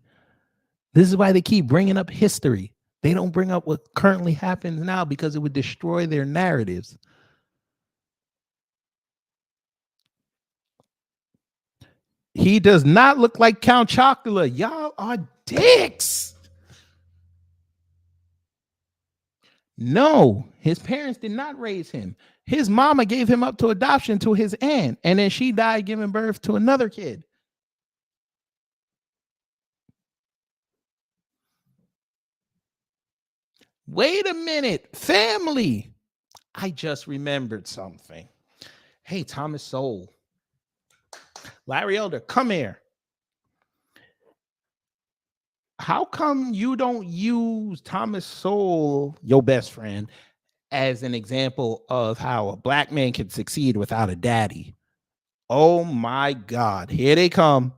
This is why they keep bringing up history. They don't bring up what currently happens now because it would destroy their narratives. He does not look like Count Chocula. Y'all are dicks. No, his parents did not raise him. His mama gave him up to adoption to his aunt, and then she died giving birth to another kid. Wait a minute, family. I just remembered something. Hey, Thomas Sowell. Larry Elder, come here. How come you don't use Thomas Sowell, your best friend, as an example of how a black man can succeed without a daddy? Oh my God, here they come.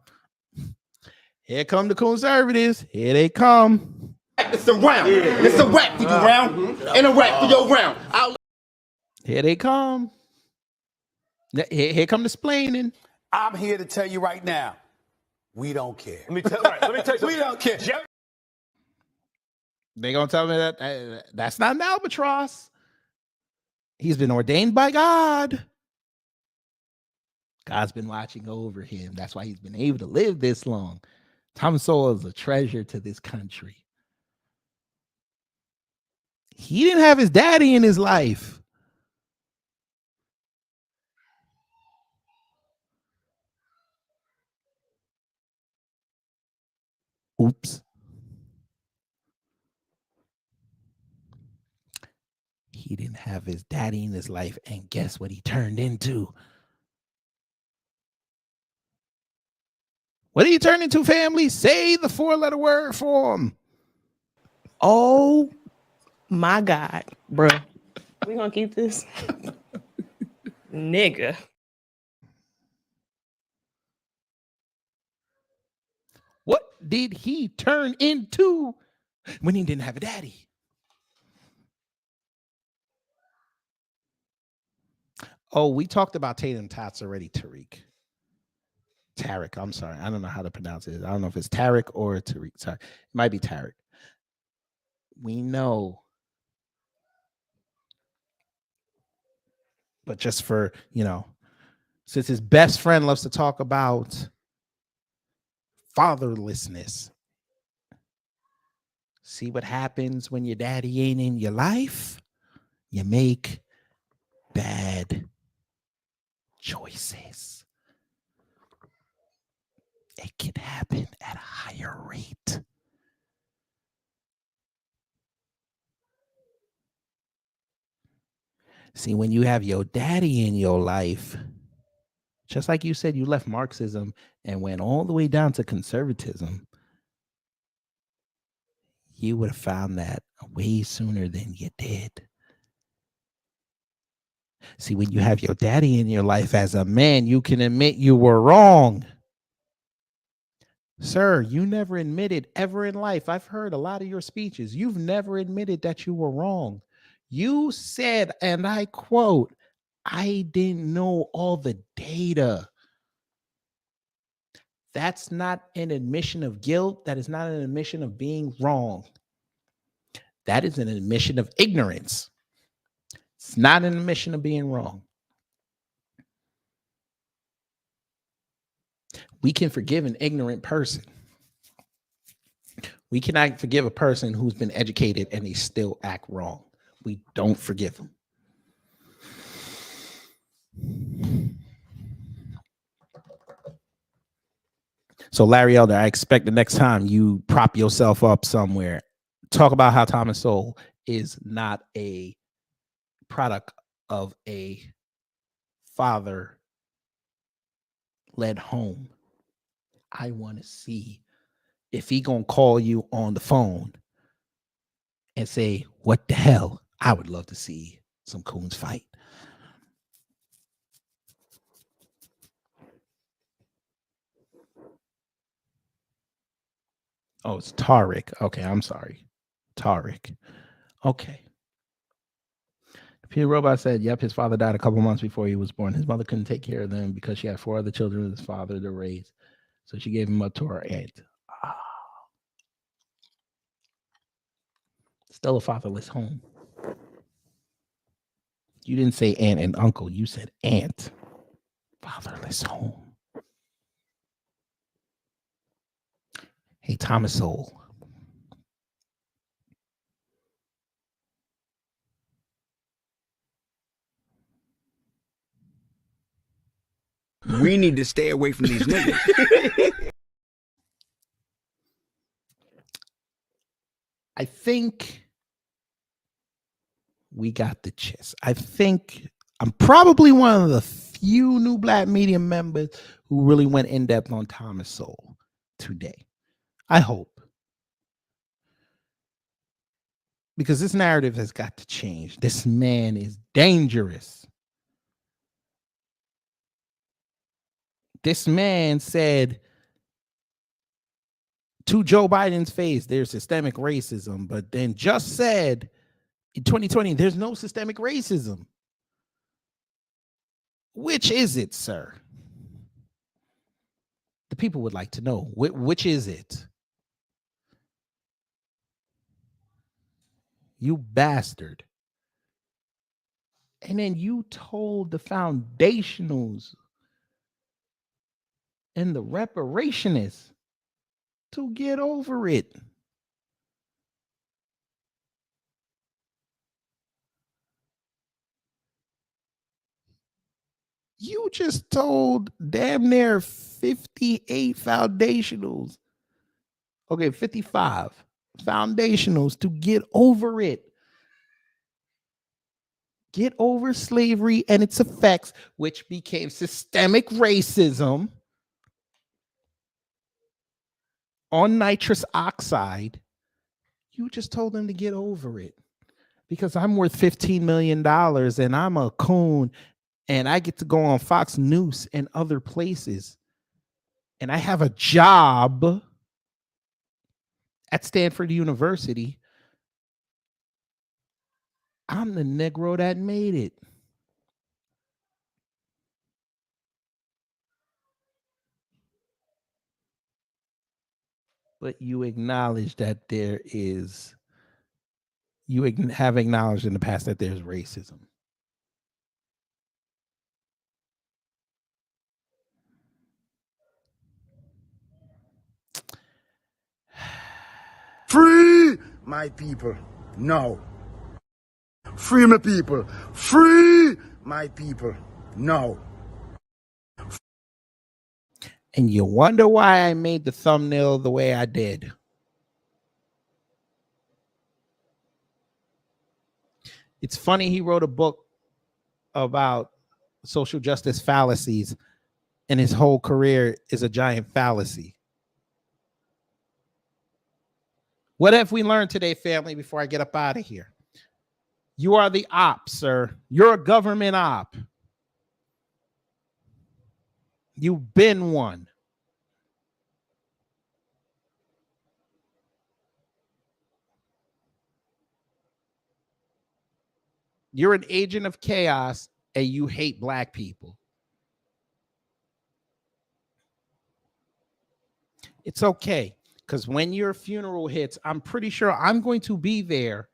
Here come the conservatives. Here they come. It's a round. It's a rap for you round. And a rap for your round. Here they come. Here come the splaining. I'm here to tell you right now, we don't care. Let me tell you, we don't care. They gonna tell me that that's not an albatross. He's been ordained by God. God's been watching over him. That's why he's been able to live this long. Thomas Sowell is a treasure to this country. He didn't have his daddy in his life. Oops. He didn't have his daddy in his life, and guess what he turned into? What did he turn into, family? Say the 4-letter word for him. Oh my God, bro. We gonna keep this? Nigga. What did he turn into when he didn't have a daddy? Oh, we talked about Tatum Tots already, Tarek, I'm sorry. I don't know how to pronounce it. I don't know if it's Tarek or Tariq. Sorry. It might be Tarek. We know. But just for, since his best friend loves to talk about fatherlessness, see what happens when your daddy ain't in your life? You make bad choices. It can happen at a higher rate. See, when you have your daddy in your life, just like you said, you left Marxism and went all the way down to conservatism, you would have found that way sooner than you did. See, when you have your daddy in your life as a man, you can admit you were wrong. Sir, you never admitted ever in life. I've heard a lot of your speeches. You've never admitted that you were wrong. You said, and I quote, I didn't know all the data. That's not an admission of guilt. That is not an admission of being wrong. That is an admission of ignorance. It's not an admission of being wrong. We can forgive an ignorant person. We cannot forgive a person who's been educated and they still act wrong. We don't forgive them. So Larry Elder, I expect the next time you prop yourself up somewhere, talk about how Thomas Sowell is not a product of a father-led home. I want to see if he gonna call you on the phone and say, what the hell? I would love to see some coons fight. Oh, it's Tariq. Okay, I'm sorry. Tariq. Okay. Peter Robot said, yep, his father died a couple months before he was born. His mother couldn't take care of them because she had 4 other children with his father to raise. So she gave him up to her aunt. Still a fatherless home. You didn't say aunt and uncle. You said aunt. Fatherless home. Hey, Thomas Sowell. We need to stay away from these niggas. I think we got the gist. I think I'm probably one of the few new Black media members who really went in depth on Thomas Sowell today. I hope. Because this narrative has got to change. This man is dangerous. This man said to Joe Biden's face, there's systemic racism, but then just said in 2020, there's no systemic racism. Which is it, sir? The people would like to know. Which is it? You bastard. And then you told the foundationals and the reparationists to get over it. You just told damn near 58 foundationals, okay, 55 foundationals to get over it. Get over slavery and its effects, which became systemic racism on nitrous oxide. You just told them to get over it because I'm worth $15 million and I'm a coon and I get to go on Fox News and other places. And I have a job at Stanford University. I'm the Negro that made it. But you acknowledge that there is, have acknowledged in the past that there's racism. Free my people. No. Free my people. Free my people. No. And you wonder why I made the thumbnail the way I did. It's funny he wrote a book about social justice fallacies, and his whole career is a giant fallacy. What have we learned today, family, before I get up out of here? You are the op, sir. You're a government op. You've been one. You're an agent of chaos, and you hate black people. It's okay, because when your funeral hits, I'm pretty sure I'm going to be there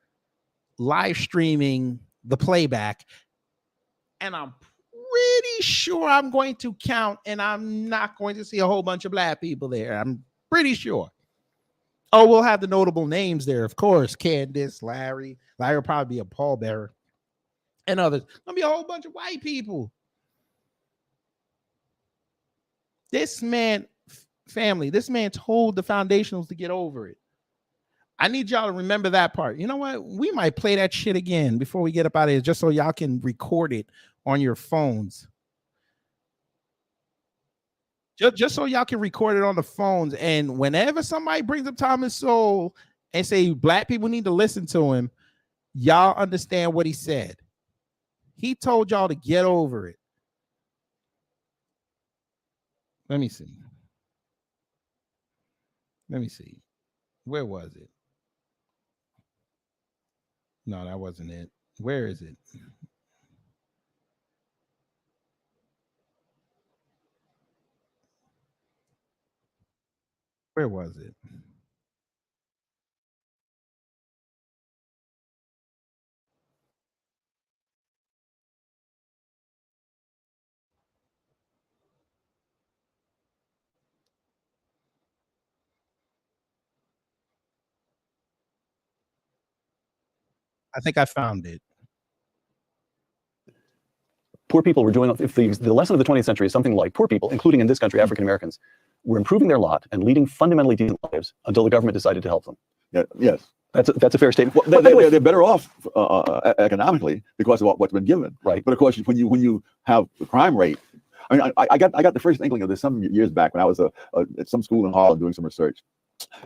live streaming the playback, and I'm pretty sure I'm going to count, and I'm not going to see a whole bunch of black people there. I'm pretty sure. Oh, we'll have the notable names there, of course. Candace, Larry. Larry will probably be a pallbearer. And others. Gonna be a whole bunch of white people. This man, family, this man told the foundationals to get over it. I need y'all to remember that part. You know what? We might play that shit again before we get up out of here, just so y'all can record it on your phones. Just so y'all can record it on the phones. And whenever somebody brings up Thomas Sowell and say black people need to listen to him, y'all understand what he said. He told y'all to get over it. Let me see. Where was it? No, that wasn't it. Where is it? Where was it? I think I found it. Poor people were doing, if the lesson of the 20th century is something like poor people, including in this country, African Americans, were improving their lot and leading fundamentally decent lives until the government decided to help them. Yeah, yes. That's a fair statement. Well, they're better off economically because of what's been given. Right. But of course, when you have the crime rate, I mean, I got the first inkling of this some years back when I was at some school in Harlem doing some research,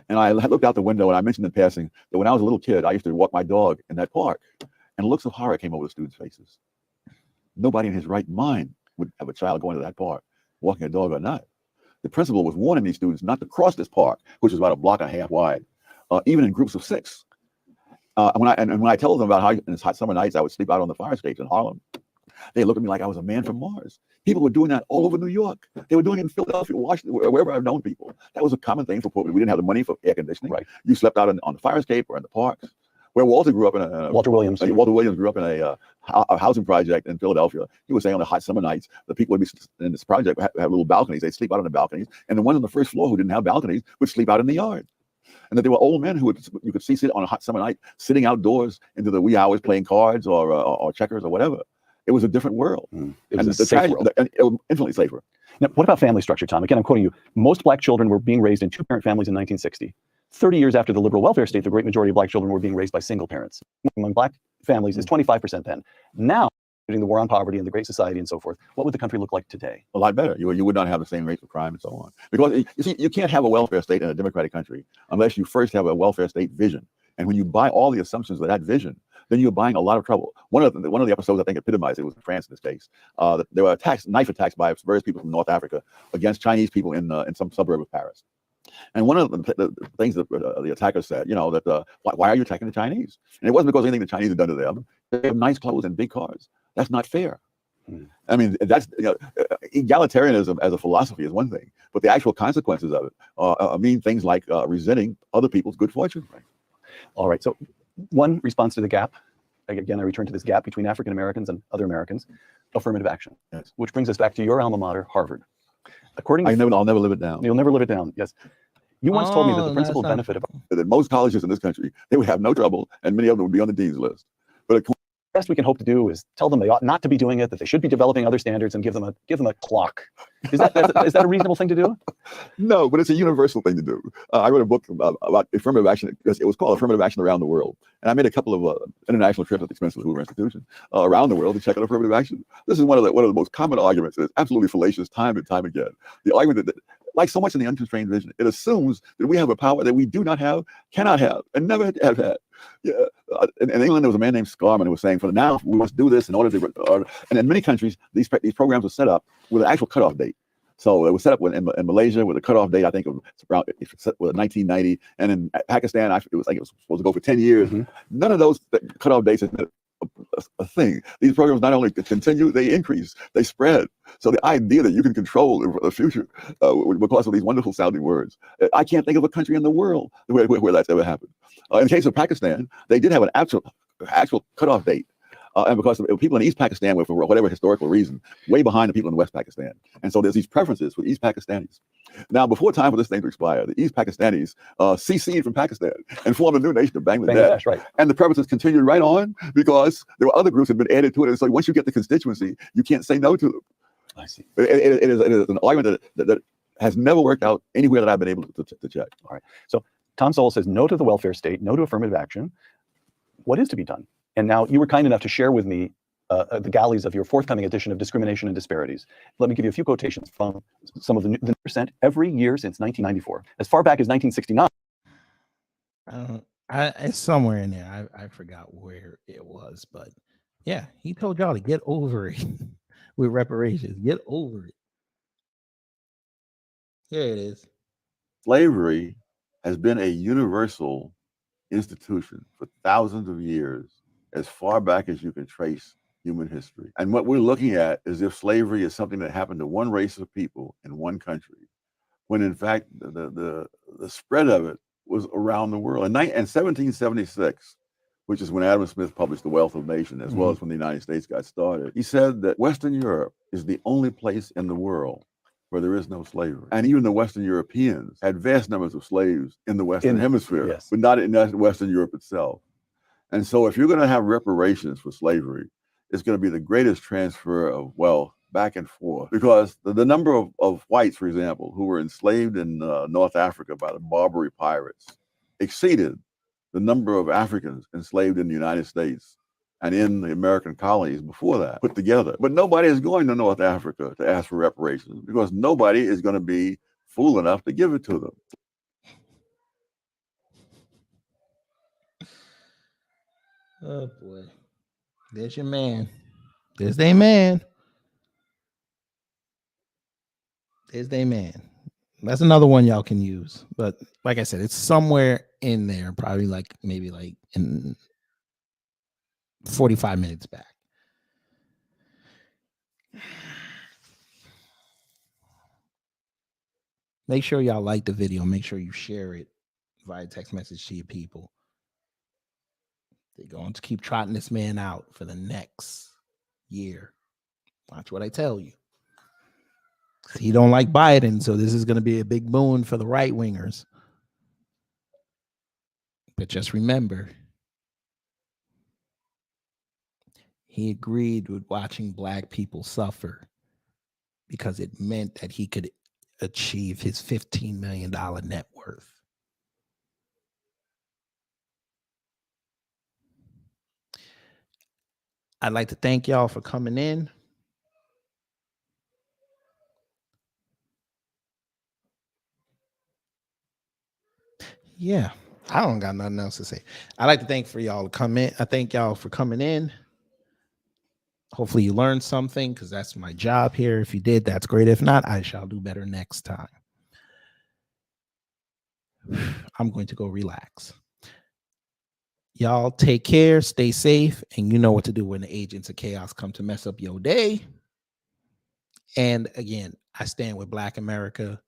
and I looked out the window and I mentioned in passing that when I was a little kid, I used to walk my dog in that park, and looks of horror came over the students' faces. Nobody in his right mind would have a child going to that park, walking a dog or not. The principal was warning these students not to cross this park, which is about a block and a half wide, even in groups of 6. When I told them about how in hot summer nights I would sleep out on the fire escapes in Harlem, they looked at me like I was a man from Mars. People were doing that all over New York. They were doing it in Philadelphia, Washington, wherever I've known people. That was a common thing for poor people. We didn't have the money for air conditioning. Right. You slept out on the fire escape or in the parks. Where Walter grew up in Walter Williams grew up in a housing project in Philadelphia. He was saying on the hot summer nights, the people would be in this project have little balconies. They'd sleep out on the balconies, and the ones on the first floor who didn't have balconies would sleep out in the yard. And that there were old men who you could see sit on a hot summer night, sitting outdoors into the wee hours playing cards or checkers or whatever. It was a different world. It was a safe world. And it was infinitely safer. Now, what about family structure, Tom? Again, I'm quoting you. Most black children were being raised in 2-parent families in 1960. 30 years after the liberal welfare state, the great majority of black children were being raised by single parents. Among black families is 25% then. Now, including the war on poverty and the Great Society and so forth, what would the country look like today? A lot better. You would not have the same rates of crime and so on. Because you see, you can't have a welfare state in a democratic country unless you first have a welfare state vision. And when you buy all the assumptions of that vision, then you're buying a lot of trouble. One of the episodes I think epitomized it was in France in this case. There were knife attacks by various people from North Africa against Chinese people in some suburb of Paris. And one of the things that the attacker said, that why are you attacking the Chinese? And it wasn't because of anything the Chinese had done to them. They have nice clothes and big cars. That's not fair. I mean, that's egalitarianism as a philosophy is one thing, but the actual consequences of it mean things like resenting other people's good fortune. All right. So one response to the gap, again, I return to this gap between African Americans and other Americans, affirmative action, yes. Which brings us back to your alma mater, Harvard. According to I'll never live it down. You'll never live it down. Yes. You once told me that the principal benefit of that most colleges in this country, they would have no trouble, and many of them would be on the dean's list. But the best we can hope to do is tell them they ought not to be doing it, that they should be developing other standards, and give them a clock. Is that a reasonable thing to do? No, but it's a universal thing to do. I wrote a book about affirmative action. It was called Affirmative Action Around the World. And I made a couple of international trips at the expense of the Hoover Institution around the world to check out affirmative action. This is one of the most common arguments. It's absolutely fallacious time and time again. The argument that like so much in the unconstrained vision, it assumes that we have a power that we do not have, cannot have, and never have had. Yeah. In England, there was a man named Scarman who was saying, for now, we must do this in order to, and in many countries, these programs were set up with an actual cutoff date. So it was set up in Malaysia with a cutoff date, I think, of around 1990. And in Pakistan, it was supposed to go for 10 years. Mm-hmm. None of those cutoff dates is a thing. These programs not only continue, they increase, they spread. So the idea that you can control the future because of these wonderful sounding words, I can't think of a country in the world where that's ever happened. In the case of Pakistan, they did have an actual cutoff date. And because people in East Pakistan were, for whatever historical reason, way behind the people in West Pakistan. And so there's these preferences for East Pakistanis. Now, before time for this thing to expire, the East Pakistanis seceded from Pakistan and formed a new nation of Bangladesh. Right. And the preferences continued right on because there were other groups that had been added to it. And so once you get the constituency, you can't say no to them. I see. It is an argument that has never worked out anywhere that I've been able to check. All right. So Tom Sowell says no to the welfare state, no to affirmative action. What is to be done? And now you were kind enough to share with me the galleys of your forthcoming edition of Discrimination and Disparities. Let me give you a few quotations from some of the percent every year since 1994, as far back as 1969. It's somewhere in there. I forgot where it was, but yeah, he told y'all to get over it with reparations. Get over it. Here it is. Slavery has been a universal institution for thousands of years, as far back as you can trace human history. And what we're looking at is if slavery is something that happened to one race of people in one country, when in fact the spread of it was around the world. In 1776, which is when Adam Smith published The Wealth of Nations, as well as when the United States got started, he said that Western Europe is the only place in the world where there is no slavery. And even the Western Europeans had vast numbers of slaves in the Western Hemisphere, yes, but not in Western Europe itself. And so if you're going to have reparations for slavery, it's going to be the greatest transfer of wealth back and forth, because the number of whites, for example, who were enslaved in North Africa by the Barbary pirates exceeded the number of Africans enslaved in the United States and in the American colonies before that put together. But nobody is going to North Africa to ask for reparations because nobody is going to be fool enough to give it to them. Oh boy. There's your man. There's their man. There's their man. That's another one y'all can use. But like I said, it's somewhere in there, probably maybe in 45 minutes back. Make sure y'all like the video. Make sure you share it via text message to your people. They're going to keep trotting this man out for the next year. Watch what I tell you. He don't like Biden, so this is going to be a big boon for the right wingers. But just remember, he agreed with watching black people suffer because it meant that he could achieve his $15 million net worth. I'd like to thank y'all for coming in. Yeah, I don't got nothing else to say. I'd like to thank for y'all to come in. I thank y'all for coming in. Hopefully you learned something, because that's my job here. If you did, that's great. If not, I shall do better next time. I'm going to go relax. Y'all take care, stay safe, and you know what to do when the agents of chaos come to mess up your day. And again, I stand with Black America.